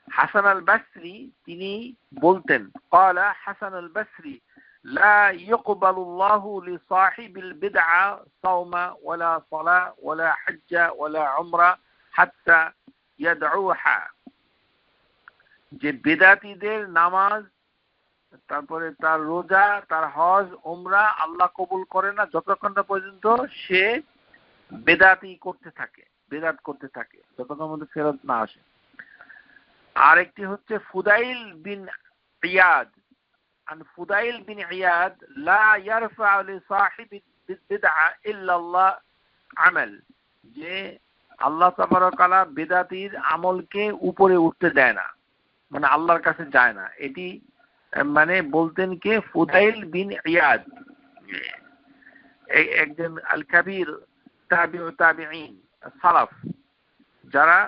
S1: হাসান আল বাসরি তিনি বলতেন, ক্বালা হাসান আল বাসরি লা ইয়াকবালুল্লাহু লিসাহিবিল বিদআ সাওমা ওয়ালা সালা ওয়ালা হজ্জা ওয়ালা উমরা হাত্তা ইয়াদউহা। যে বিদআতীদের নামাজ, তারপরে তার রোজা, তার হজ, উমরা আল্লাহ কবুল করে না যতক্ষণ না পর্যন্ত সে বেদাতি করতে থাকে, বেদাত করতে থাকে, যতক্ষণ মধ্যে ফেরত না আসে। আরেকটি হচ্ছে ফুদাইল বিন ইয়াদ। আন ফুদাইল বিন ইয়াদ লা ইয়ারফা লিসাহিবি বিদআ ইল্লা আল্লাহ আমাল, যে আল্লাহ তাবারক ওয়া তাআলা বেদাতির আমলকে উপরে উঠতে দেয় না, মানে আল্লাহর কাছে যায় না। এটি মানে বলতেন কে? ফুদাইল বিন ইয়াদ, একজন আল কাবীর তাবিঈন সালাফ, যারা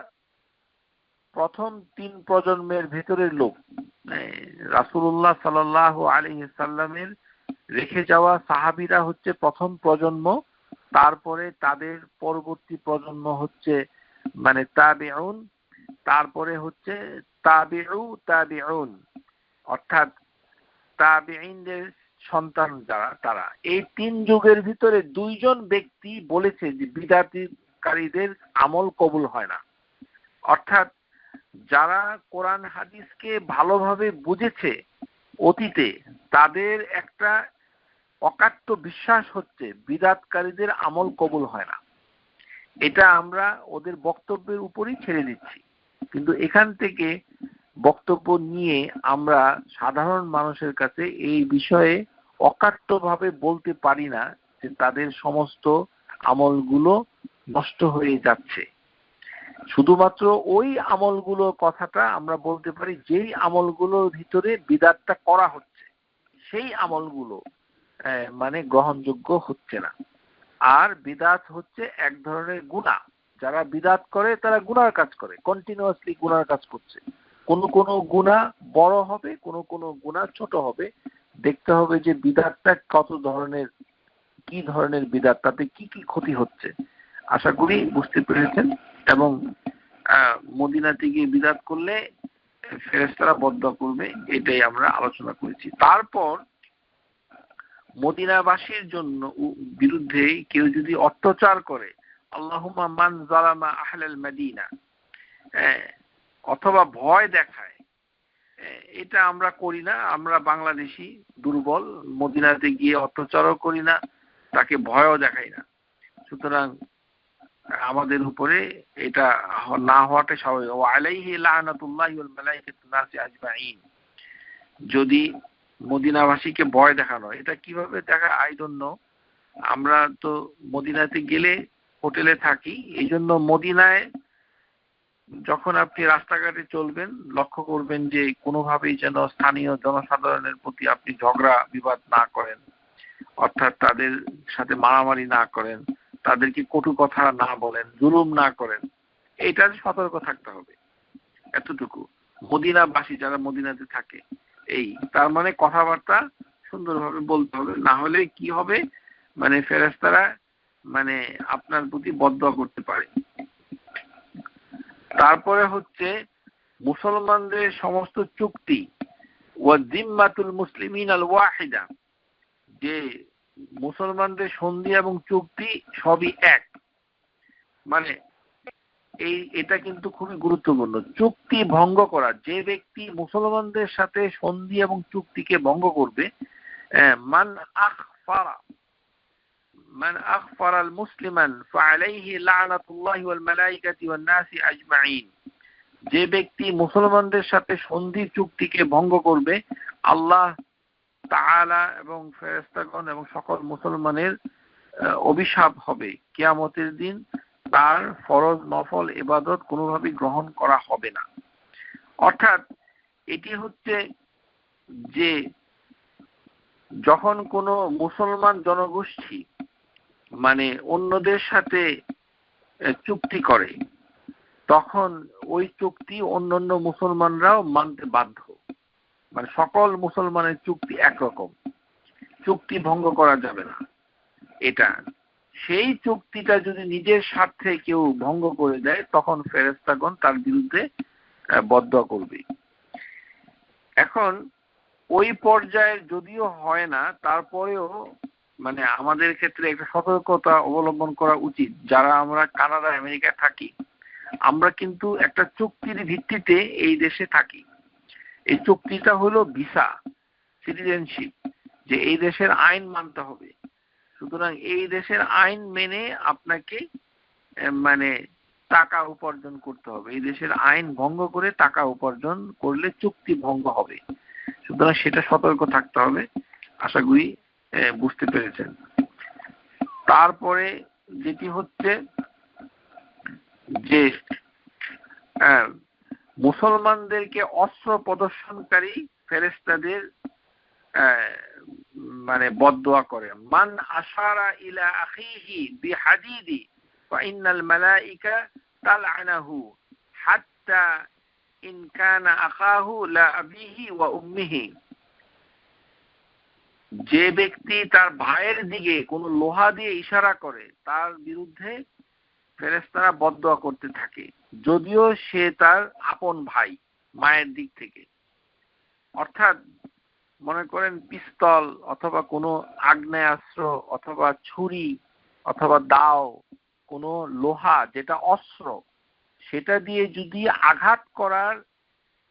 S1: প্রথম 3 প্রজন্মের ভেতরের লোক। রাসূলুল্লাহ সাল্লাল্লাহু আলাইহি সাল্লামের রেখে যাওয়া সাহাবীরা হচ্ছে প্রথম প্রজন্ম, তারপরে তাদের পরবর্তী প্রজন্ম হচ্ছে মানে তাবিউন, তারপরে হচ্ছে তাবিউন, অর্থাৎ তাবিঈনদের সন্তান যারা, তারা এই 3 যুগের ভিতরে 2 জন ব্যক্তি বলেছে যে বিদআতকারীদের আমল কবুল হয় না। অর্থাৎ যারা কোরআন হাদিসকে ভালোভাবে বুঝেছে অতীতে, তাদের একটা অকাট্য বিশ্বাস হচ্ছে বিদআতকারীদের আমল কবুল হয় না। এটা আমরা ওদের বক্তব্যের উপরই ছেড়ে দিচ্ছি, কিন্তু এখান থেকে বক্তব্য নিয়ে আমরা সাধারণ মানুষের কাছে এই বিষয়ে অকাট্যভাবে বলতে পারি না যে তাদের সমস্ত আমলগুলো নষ্ট হয়ে যাচ্ছে। শুধুমাত্র ওই আমলগুলো কথাটা আমরা বলতে পারি যেই আমলগুলোর ভিতরে বিদআতটা করা হচ্ছে, সেই আমলগুলো মানে গ্রহণযোগ্য হচ্ছে না। আর বিদআত হচ্ছে এক ধরনের গুনাহ। যারা বিদআত করে তারা গুনার কাজ করে, কন্টিনিউয়াসলি গুনার কাজ করছে। কোন কোন গুনাহ বড় হবে, কোন কোন গুনাহ ছোট হবে। দেখতে হবে যে বিদআতটা কত ধরনের, কি ধরনের বিদআত, তাতে কি কি ক্ষতি হচ্ছে। আশা করি বুঝতে পেরেছেন। এবং মদিনাতে গিয়ে বিদআত করলে ফেরেশতারা বদদোয়া করবে, এটাই আমরা আলোচনা করেছি। তারপর মদিনাবাসীর জন্য বিরুদ্ধে কেউ যদি অত্যাচার করে, আল্লাহুম্মা মান যালামা আহলাল মদিনা, অথবা ভয় দেখায়, এটা আমরা করি না। আমরা বাংলাদেশি দুর্বল, মদিনাতে গিয়ে অত্যাচারও করি না, তাকে ভয়ও দেখাই না। সুতরাং আমাদের উপরে এটা না হওয়াটা স্বাভাবিক। ওয়া আলাইহি লানাতুল্লাহি ওয়াল মালাইকাতুন নাসি আজমাইন। যদি মদিনাবাসীকে ভয় দেখানো, এটা কিভাবে দেখা আই ডোন্ট নো। আমরা তো মদিনাতে গেলে হোটেলে থাকি, এই জন্য মদিনায় যখন আপনি রাস্তাঘাটে চলবেন লক্ষ্য করবেন যে কোনোভাবেই যেন স্থানীয় জনসাধারণের প্রতি আপনি ঝগড়া বিবাদ না করেন, অর্থাৎ তাদের সাথে মারামারি না করেন, তাদেরকে কটু কথা না বলেন, জুলুম না করেন। এইটার সতর্ক থাকতে হবে। এতটুকু মদিনাবাসী যারা মদিনাতে থাকে, এই তার মানে কথাবার্তা সুন্দরভাবে বলতে হবে, না হলে কি হবে, মানে ফেরেশতারা মানে আপনার প্রতি বদদোয়া করতে পারে। তারপরে হচ্ছে মুসলমানদের সমস্ত চুক্তি, ওয়া জিম্মাতুল মুসলিমিন আল ওয়াহিদা,
S2: যে মুসলমানদের সন্ধি এবং চুক্তি সবই এক, মানে এটা কিন্তু খুবই গুরুত্বপূর্ণ। চুক্তি ভঙ্গ করা, যে ব্যক্তি মুসলমানদের সাথে সন্ধি এবং চুক্তিকে ভঙ্গ করবে, মান আখফারা আল মুসলিমান ফাআলাইহি লা'নাতুল্লাহি ওয়াল মালাইকাতি ওয়ান নাসি আজমাইন। যে ব্যক্তি মুসলমানদের সাথে সন্ধি চুক্তিকে ভঙ্গ করবে, আল্লাহ তাআলা এবং ফেরেশতাগণ এবং সকল মুসলমানের অভিশাপ হবে কিয়ামতের দিন, তার ফরজ নফল ইবাদত কোনোভাবেই গ্রহণ করা হবে না। অর্থাৎ এটি হচ্ছে যে যখন কোনো মুসলমান জনগোষ্ঠী মানে অন্যদের সাথে চুক্তি করে, তখন ওই চুক্তি অন্যান্য মুসলমানরাও মানতে বাধ্য। মানে সকল মুসলমানের চুক্তি একরকম, চুক্তি ভঙ্গ করা যাবে না। এটা সেই চুক্তিটা যদি নিজের স্বার্থে কেউ ভঙ্গ করে দেয়, তখন ফেরেশতাগণ তার বিরুদ্ধে বদদোয়া করবে। এখন ওই পর্যায়ে যদিও হয় না, তারপরেও মানে আমাদের ক্ষেত্রে একটা সতর্কতা অবলম্বন করা উচিত। যারা আমরা কানাডা আমেরিকায় থাকি, আমরা কিন্তু একটা চুক্তির ভিত্তিতে এই দেশে থাকি। এই চুক্তিটা হলো ভিসা, সিটিজেনশিপ, যে এই দেশের আইন মানতে হবে। সুতরাং এই দেশের আইন মেনে আপনাকে মানে টাকা উপার্জন করতে হবে। এই দেশের আইন ভঙ্গ করে টাকা উপার্জন করলে চুক্তি ভঙ্গ হবে। সুতরাং সেটা সতর্ক থাকতে হবে। আশা করি বুঝতে পেরেছেন। তারপরে যেটি হচ্ছে যে মুসলমানদেরকে অস্ত্র প্রদর্শনকারী ফেরেশতাদের মানে বদদোয়া করে, মান আশারা ইলা আখিহি বিহাদিদি ফাইন্নাল মালাইকা তালআনাহু হাত্তা ইন কানা আখাহু লা আবিহি ওয়া উম্মিহি। যে ব্যক্তি তার ভাইয়ের দিকে কোনো লোহা দিয়ে ইশারা করে, তার বিরুদ্ধে ফেরেশতারা বদদোয়া করতে থাকে, যদিও সে তার আপন ভাই মায়ের দিক থেকে। অর্থাৎ মনে করেন পিস্তল অথবা কোনো আগ্নেয়াস্ত্র অথবা ছুরি অথবা দাও, কোনো লোহা যেটা অস্ত্র, সেটা দিয়ে যদি আঘাত করার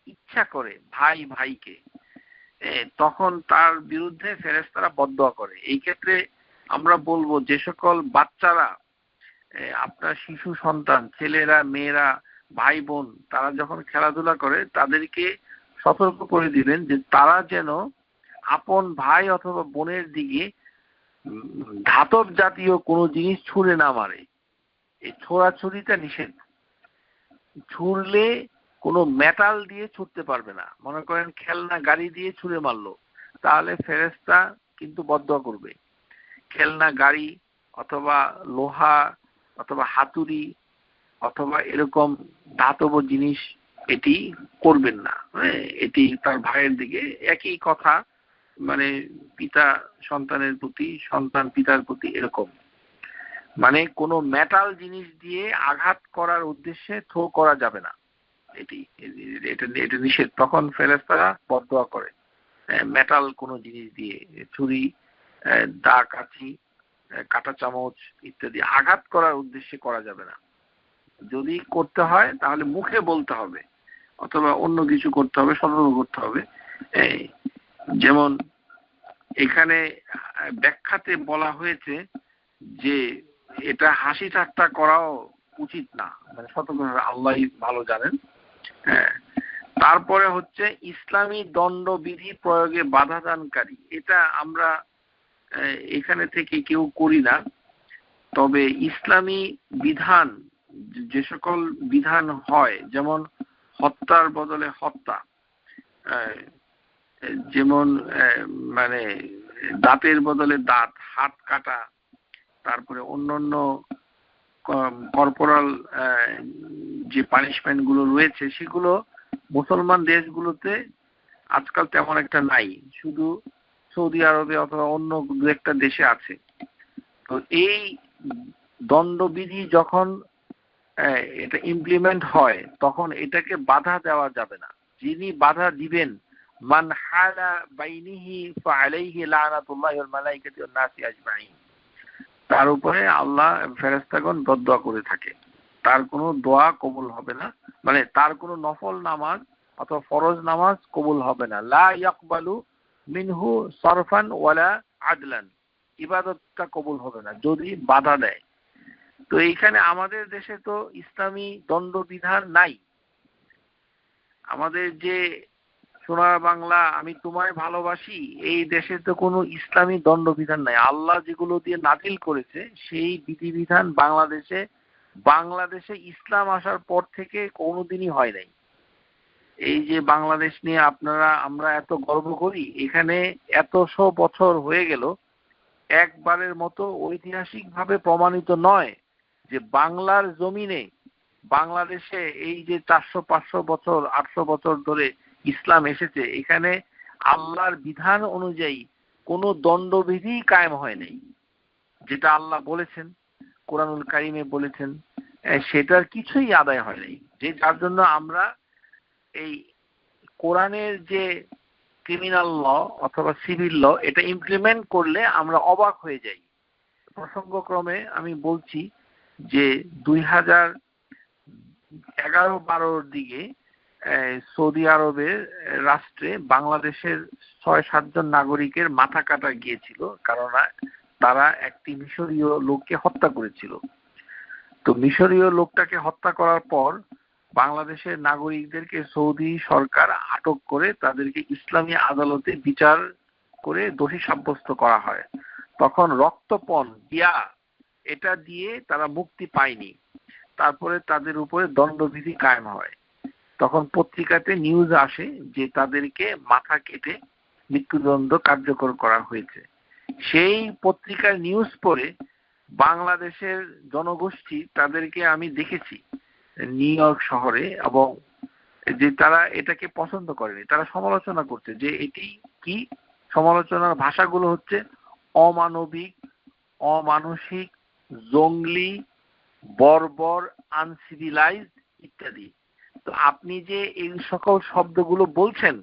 S2: ইচ্ছা করে ভাই ভাইকে, তখন তার বিরুদ্ধে ফেরেশতারা বদদোয়া করে। এই ক্ষেত্রে আমরা বলবো, যে সকল বাচ্চারা, আপনার শিশু সন্তান, ছেলেরা মেয়েরা ভাই বোন, তারা যখন খেলাধুলা করে, তাদেরকে সতর্ক করে দিবেন যে তারা যেন আপন ভাই অথবা বোনের দিকে ধাতব জাতীয় কোনো জিনিস ছুঁড়ে না মারে। এই ছোড়াছুরিটা নিষেধ। ছুঁড়লে কোনো মেটাল দিয়ে ছুটতে পারবে না। মনে করেন খেলনা গাড়ি দিয়ে ছুঁড়ে মারলো, তাহলে ফেরেশতা কিন্তু বদদোয়া করবে। খেলনা গাড়ি অথবা লোহা অথবা হাতুড়ি অথবা এরকম ধাতব জিনিস এটি করবেন না। এটি তার ভাইয়ের দিকে, একই কথা, মানে পিতা সন্তানের প্রতি, সন্তান পিতার প্রতি, এরকম। মানে কোনো মেটাল জিনিস দিয়ে আঘাত করার উদ্দেশ্যে থ্রো করা যাবে না। এটা নিষেধ। তখন ফেরেশতারা বদদোয়া করে মেটাল কোনো জিনিস দিয়ে, ছুরি, দা, কাঁচি, কাঁটা চামচ ইত্যাদি আঘাত করার উদ্দেশ্যে করা যাবে না। যদি করতে হয় তাহলে মুখে বলতে হবে অথবা অন্য কিছু করতে হবে, সতর্ক করতে হবে। যেমন এখানে ব্যাখ্যাতে বলা হয়েছে যে এটা হাসি ঠাট্টা করাও উচিত না, মানে সতর্ক, আল্লাহই ভালো জানেন। তারপরে হচ্ছে ইসলামী দণ্ডবিধি প্রয়োগে বাধা দানকারী। এটা আমরা এখানে থেকে কেউ করি না, তবে ইসলামী বিধান, যে সকল বিধান হয়, যেমন হত্যার বদলে হত্যা, যেমন মানে দাঁতের বদলে দাঁত, হাত কাটা, তারপরে অন্যান্য কর্পোরাল যে পানিশমেন্ট গুলো রয়েছে, সেগুলো মুসলমান দেশগুলোতে আজকাল তেমন একটা নাই, শুধু সৌদি আরবে অথবা অন্য দু একটা দেশে আছে। তো এই দণ্ডবিধি যখন এটা ইমপ্লিমেন্ট হয়, তখন এটাকে বাধা দেওয়া যাবে না। যিনি বাধা দিবেন মান হালা বাইনিহি ফাআলাইহি লানাতুল্লাহি ওয়াল মালাইকাতি ওয়ান নাসি আজমাইন। তার উপরে আল্লাহ ফেরেশতাগণ বদদোয়া করে থাকে, তার কোনো দোয়া কবুল হবে না, মানে তার কোনো নফল নামাজ অথবা ফরজ নামাজ কবুল হবে না। লা ইয়াকবালু মিনহু সরফান ওয়ালা আদলান, ইবাদতটা কবুল হবে না যদি বাধা দেয়। তো এইখানে আমাদের দেশে তো ইসলামী দণ্ডবিধান নাই। আমাদের যে সোনার বাংলা, আমি তোমায় ভালোবাসি, এই দেশে তো কোনো ইসলামী দণ্ডবিধান নাই। আল্লাহ যেগুলো দিয়ে নাজিল করেছে সেই বিধিবিধান বাংলাদেশে ইসলাম আসার পর থেকে কোনোদিনই হয় নাই। এই যে বাংলাদেশ নিয়ে আমরা এত গর্ব করি, এখানে এতশো বছর হয়ে গেল, একবারের মতো ঐতিহাসিকভাবে প্রমাণিত নয় যে বাংলার জমিনে, বাংলাদেশে এই যে 400-500 বছর 800 বছর ধরে ইসলাম এসেছে, এখানে আল্লাহর বিধান অনুযায়ী কোনো দণ্ডবিধি কায়েম হয় নাই। যেটা আল্লাহ বলেছেন, কোরআনুল কারিমে বলেছেন, সেটার কিছুই আদায় হয় নাই। যে যার জন্য আমরা এই কোরআনের যে ক্রিমিনাল ল অথবা সিভিল ল, এটা ইমপ্লিমেন্ট করলে আমরা অবাক হয়ে যাই। প্রসঙ্গক্রমে আমি বলছি যে 2011-12 দিকে সৌদি আরবের রাষ্ট্রে বাংলাদেশের 6-7 জন নাগরিকের মাথা কাটা গিয়েছিল, কারণ তারা একটি মিশরীয় লোককে হত্যা করেছিল। তো মিশরীয় লোকটাকে হত্যা করার পর বাংলাদেশের নাগরিকদেরকে সৌদি সরকার আটক করে তাদেরকে ইসলামী আদালতে বিচার করে দোষী সাব্যস্ত করা হয়। তখন রক্তপণ দিয়া এটা দিয়ে তারা মুক্তি পায়নি, তারপরে তাদের উপরে দণ্ডবিধি কায়েম হয়। তখন পত্রিকাতে নিউজ আসে যে তাদেরকে মাথা কেটে মৃত্যুদণ্ড কার্যকর করা হয়েছে। সেই পত্রিকার নিউজ পড়ে বাংলাদেশের জনগোষ্ঠী, তাদেরকে আমি দেখেছি নিউ ইয়র্ক শহরে, এবং যে তারা এটাকে পছন্দ করেনি, তারা সমালোচনা করছে যে এটি কি, সমালোচনার ভাষাগুলো হচ্ছে অমানবিক, অমানসিক, জঙ্গলি, বর্বর, আনসিভিলাইজড ইত্যাদি। তো আপনি যে এই সকল শব্দগুলো বলছেন,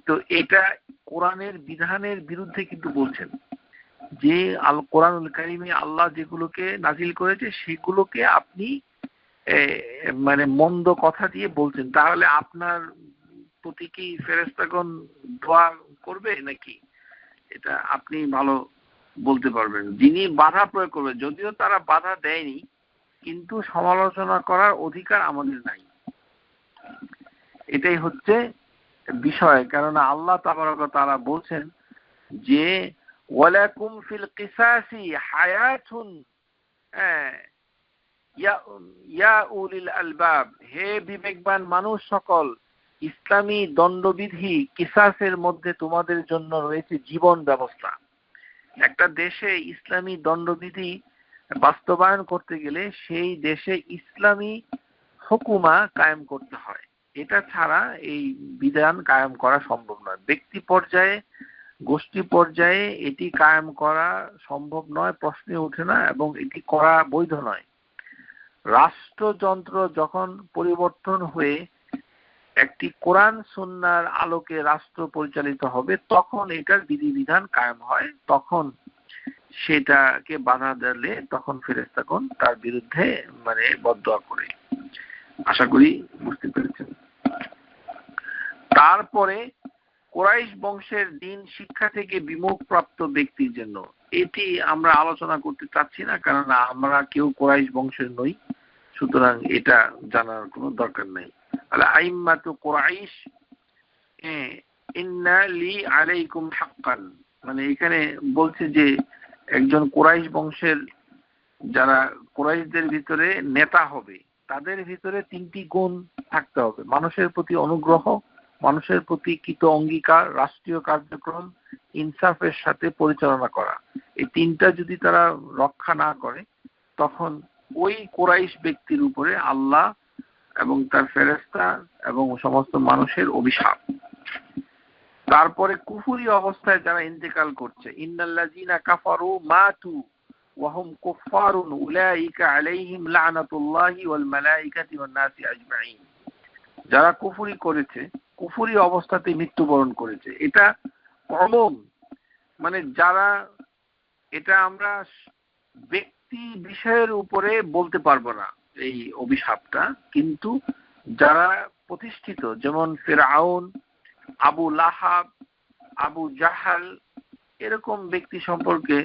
S2: তো এটা কোরআনের বিধানের বিরুদ্ধে কিন্তু বলছেন। যে কোরআনুল কারিমে আল্লাহ যেগুলোকে নাজিল করেছে সেগুলোকে আপনি মানে মন্দ কথা দিয়ে বলছেন, তাহলে আপনার প্রতি কি ফেরেশতাগণ দোয়া করবে নাকি? এটা আপনি ভালো বলতে পারবেন। যিনি বাধা প্রয়োগ করবে, যদিও তারা বাধা দেয়নি, কিন্তু সমালোচনা করার অধিকার আমাদের নাই। এটাই হচ্ছে বিষয়। কেননা আল্লাহ তাবারক ওয়া তাআলা বলছেন যে ওয়ালাকুম ফিল কিসাসি হায়াতুন ইয়া উলিল আলবাব, হে বিবেকবান মানুষ সকল, ইসলামী দণ্ডবিধি কিসাসের মধ্যে তোমাদের জন্য রয়েছে জীবন ব্যবস্থা। একটা দেশে ইসলামী দণ্ডবিধি বাস্তবায়ন করতে গেলে সেই দেশে ইসলামী হুকুমা কায়েম করতে হয়। এটা ছাড়া এই বিধান কায়েম করা সম্ভব নয়। ব্যক্তি পর্যায়ে, গোষ্ঠী পর্যায়ে এটি কায়েম করা সম্ভব নয়, প্রশ্নে ওঠে না, এবং এটি করা বৈধ নয়। রাষ্ট্রযন্ত্র যখন পরিবর্তন হয়ে একটি কোরআন সুন্নাহর আলোকে রাষ্ট্র পরিচালিত হবে, তখন এটার বিধিবিধান কায়েম হয়। তখন সেটাকে বাধা দিলে তখন ফেরেশতাগণ তার বিরুদ্ধে মানে বদদোয়া করে। আশা করি বুঝতে পেরেছেন। তারপরে কুরাইশ বংশের দিন শিক্ষা থেকে বিমুখ প্রাপ্ত ব্যক্তির জন্য, এটি আমরা আলোচনা করতে চাচ্ছি না, কারণ আমরা কেউ কুরাইশ বংশের নই, সুতরাং এটা জানার কোনো দরকার নেই। আইম্মাতু কুরাইশ ইন্না লি আলাইকুম হাক্কান, মানে এখানে বলছে যে একজন কুরাইশ বংশের যারা কুরাইশদের ভিতরে নেতা হবে, তাদের ভিতরে 3টি গুণ থাকতে হবে: মানুষের প্রতি অনুগ্রহ, মানুষের প্রতি কৃত অঙ্গীকার, রাষ্ট্রীয় কার্যক্রম ইনসাফের সাথে পরিচালনা করা। এই 3টা যদি তারা রক্ষা না করে, তখন ওই কুরাইশ ব্যক্তির উপরে আল্লাহ এবং তার ফেরেশতা এবং সমস্ত মানুষের অভিশাপ। তারপরে কুফরি অবস্থায় যারা ইন্তেকাল করছে, ইন্নাল্লাযীনা কাফারু মাতু ওয়া হুম কুফফারুন উলাইকা আলাইহিম লানাতুল্লাহি ওয়াল মালাইকাতি ওয়ান নাসি আজমাইন। যারা কুফরি করেছে, কুফরি অবস্থাতে মৃত্যুবরণ করেছে। এটা কমন, মানে যারা, এটা আমরা ব্যক্তি বিষয়ের উপরে বলতে পারবো না এই অভিশাপটা, কিন্তু যারা প্রতিষ্ঠিত, যেমন ফিরআউন, আবু লাহাব, আবু জাহাল, এরকম ব্যক্তি সম্পর্কে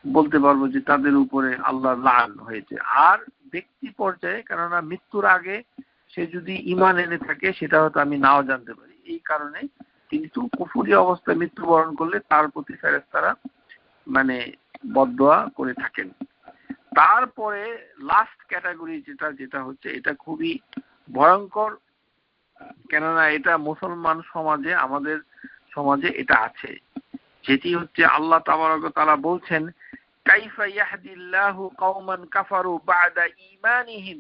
S2: বলতে পারবো যে তাদের উপরে আল্লাহ লান হয়েছে। আর ব্যক্তি পর্যায়ে, কেননা মৃত্যুর আগে সে যদি ঈমান এনে থাকে সেটা হয়তো আমি নাও জানতে পারি, এই কারণে কিন্তু কুফরি অবস্থায় মৃত্যুবরণ করলে তার প্রতি ফেরেশতারা মানে বদদোয়া করে থাকেন। তারপরে লাস্ট ক্যাটাগরি যেটা হচ্ছে, এটা খুবই ভয়ঙ্কর, কেননা এটা মুসলমান সমাজে, আমাদের সমাজে এটা আছে, যেটি হচ্ছে আল্লাহ তাবারক ওয়া তাআলা বলছেন, কাইফা ইয়াহদিল্লাহু কওমান কাফারু বা'দা ঈমানিহিম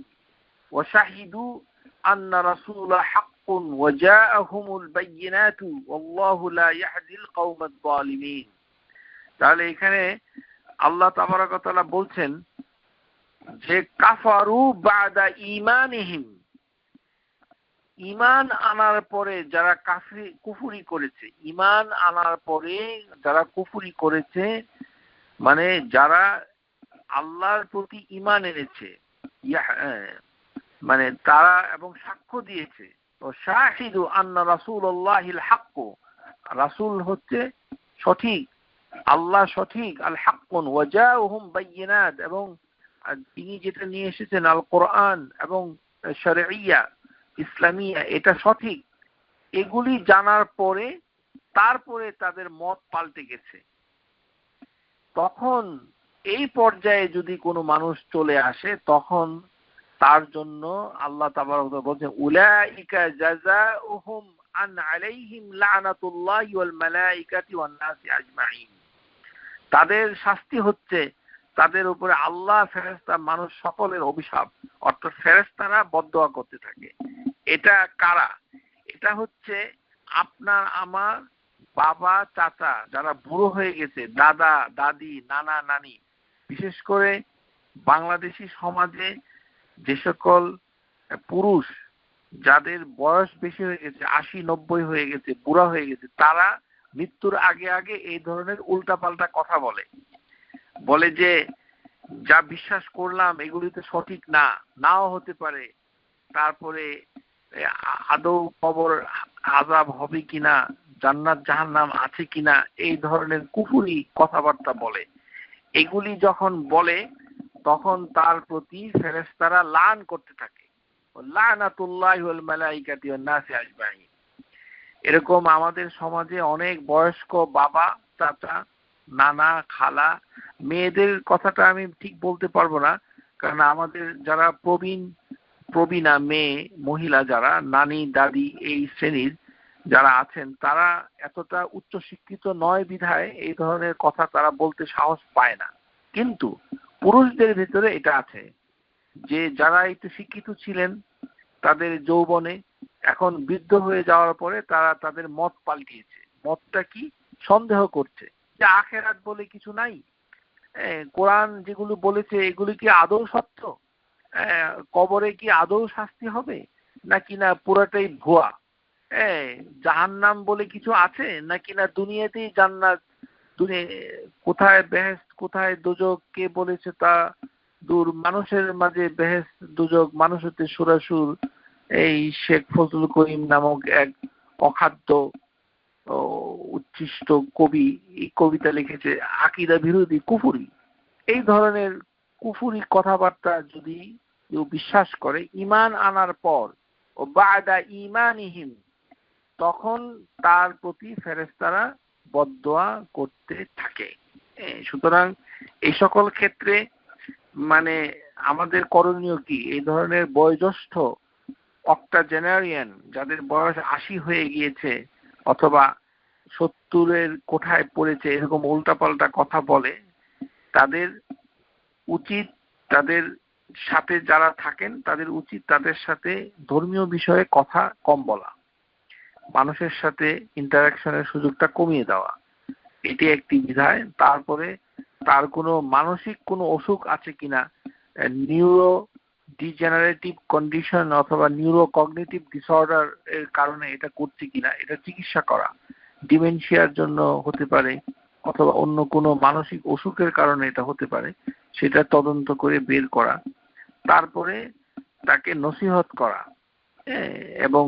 S2: ওয়া শাহিদু আন্না রাসূলা হাক্কুন ওয়া জাআহুমুল বায়্যিনাতু ওয়াল্লাহু লা ইয়াহদিল কওমাজ যালিমিন। তাহলে এখানে আল্লাহ তাবারক ওয়া তাআলা বলছেন যে কাফারু বা'দা ঈমানিহিম, ঈমান আনার পরে যারা কুফরি করেছে, ঈমান আনার পরে যারা কুফরি করেছে, মানে যারা আল্লাহর প্রতি ঈমান এনেছে, মানে তারা এবং সাক্ষ্য দিয়েছে, ও শাহিদু আন্না রাসূলুল্লাহিল হক, রাসূল হচ্ছে সঠিক, আল্লাহ সঠিক, আল হাক্কুন ওয়া জাআহুম বায়্যিনাত, এবং তিনি যেটা নিয়ে এসেছেন আল কোরআন এবং শরঈয়া ইসলামিয়া এটা সঠিক, এগুলি জানার পরে তারপরে তাদের মত পাল্টে গেছে, তখন এই পর্যায়ে যদি কোনো মানুষ চলে আসে, তখন তার জন্য আল্লাহ তাবারক ওয়া তাআলা বলেন, উলাইকা জাযাউহুম আন আলাইহিম লানাতুল্লাহি ওয়াল মালাইকাতি ওয়ান নাসি আজমাইন, তাদের শাস্তি হচ্ছে তাদের উপরে আল্লাহ, ফেরেশতা, মানুষ সকলের অভিশাপ, অর্থাৎ ফেরেশতারা বদদোয়া করতে থাকে। এটা কারা? এটা হচ্ছে আপনার আমার বাবা চাচা যারা বুড়ো হয়ে গেছে, দাদা দাদি, নানা নানি, বিশেষ করে বাংলাদেশি সমাজে যে সকল পুরুষ যাদের বয়স বেশি হয়ে গেছে, 80-90 হয়ে গেছে, বুড়া হয়ে গেছে, তারা মৃত্যুর আগে আগে এই ধরনের উল্টাপাল্টা কথা বলে যে যা বিশ্বাস করলাম এগুলি তো সঠিক নাও হতে পারে, তারপরে আদৌ কবর আযাব হবে কিনা, জান্নাত জাহান্নাম আছে কিনা, এই ধরনের কুফরি কথাবার্তা বলে। এগুলি যখন বলে তখন তার প্রতি ফেরেশতারা লান করতে থাকে, লানাতুল্লাহি ওয়াল মালাইকাতি ওয়ান নাসি আজমাইন। এরকম আমাদের সমাজে অনেক বয়স্ক বাবা চাচা নানা খালা, মেয়েদের কথাটা আমি ঠিক বলতে পারবো না, কারণ আমাদের যারা প্রবীণা মেয়ে মহিলা, যারা নানি দাদি এই শ্রেণীর যারা আছেন, তারা এতটা উচ্চ শিক্ষিত নয় বিধায় এই ধরনের কথা তারা বলতে সাহস পায় না। কিন্তু পুরুষদের ভিতরে এটা আছে, যে যারা একটু শিক্ষিত ছিলেন তাদের যৌবনে, এখন বৃদ্ধ হয়ে যাওয়ার পরে তারা তাদের মত পাল্টিয়েছে। মতটা কি? সন্দেহ করছে যে আখেরাত বলে কিছু নাই, কোরআন যেগুলো বলেছে এগুলি কি আদৌ সত্য, কবরে কি আদৌ শাস্তি হবে নাকি না পুরাটাই ভুয়া, জাহান্নাম বলে কিছু আছে নাকি না দুনিয়াতেই জান্নাত, কোথায় বেহেশত কোথায় দোজখ কে বলেছে তা দূর, মানুষের মাঝে বেহেশত দোজখ মানুষ হতে সুরাসুর। এই শেখ ফজলুল করিম নামক এক অখাদ্য উচ্ছিষ্ট কবি এই কবিতা লিখেছে, আকীদা বিরোধী কুফরি। এই ধরনের কুফরি কথাবার্তা যদি কেউ বিশ্বাস করে ঈমান আনার পর, ও বাদা ঈমানিহিম, তখন তার প্রতি ফেরেশতারা বদদোয়া করতে থাকে। সুতরাং এই সকল ক্ষেত্রে মানে আমাদের করণীয় কি? এই ধরনের বয়োজ্যেষ্ঠ অক্টাজেনারিয়ান যাদের বয়স 80 হয়ে গিয়েছে অথবা 70-এর কোঠায় পড়েছে, এরকম উল্টাপাল্টা কথা বলে, তাদের উচিত, তাদের সাথে যারা থাকেন তাদের উচিত তাদের সাথে ধর্মীয় বিষয়ে কথা কম বলা, মানুষের সাথে ইন্টারাকশনের সুযোগটা কমিয়ে দেওয়া, এটি একটি বিধায়। তারপরে তার কোনো মানসিক কোনো অসুখ আছে কিনা, নিউরো
S1: ডিজেনারেটিভ কন্ডিশন অথবা নিউরোকগনিটিভ ডিসঅর্ডার এর কারণে এটা করছে কিনা এটা চিকিৎসা করা, ডিমেনশিয়ার জন্য হতে পারে অথবা অন্য কোনো মানসিক অসুখের কারণে এটা হতে পারে, সেটা তদন্ত করে বের করা, তারপরে তাকে নসিহত করা এবং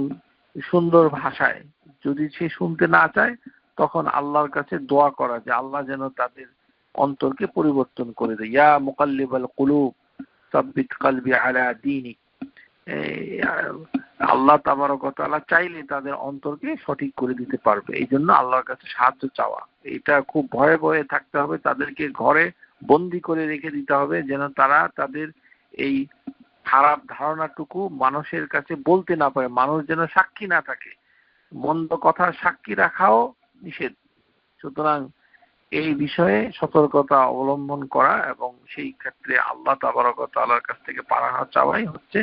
S1: সুন্দর ভাষায়, যদি সে শুনতে না চায় তখন আল্লাহর কাছে দোয়া করা যে আল্লাহ যেন তাদের অন্তরকে পরিবর্তন করে দেয়। ইয়া মুকাল্লিবাল কুলুব সাব্বিত কলবি আলা দীনিক। আল্লাহ তাবারক ওয়া তাআলা চাইলে তাদের অন্তরকে সঠিক করে দিতে পারবে, এই জন্য আল্লাহর কাছে সাহায্য চাওয়া। এটা খুব ভয়ে ভয়ে থাকতে হবে, তাদেরকে ঘরে বন্দি করে রেখে দিতে হবে যেন তারা তাদের এই খারাপ ধারণাটুকু মানুষের কাছে বলতে না পারে, মানুষ যেন সাক্ষী না থাকে, মন্দ কথার সাক্ষী রাখাও নিষেধ। সুতরাং এই বিষয়ে সতর্কতা অবলম্বন করা এবং সেই ক্ষেত্রে আল্লাহ তাবারক ওয়া তাআলার কাছ থেকে পানাহ চাওয়াই হচ্ছে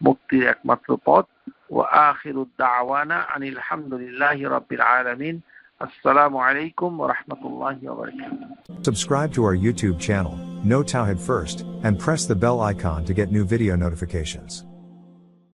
S1: মুক্তির একমাত্র পথ। ওয়া আখিরুদ দাওয়ানা আনিল হামদুলিল্লাহি রাব্বিল আলামিন। আসসালামু আলাইকুম ওয়া রাহমাতুল্লাহি ওয়া বারাকাতুহু।
S3: Subscribe to our YouTube channel, Know Tawhid First, and press the bell icon to get new video notifications.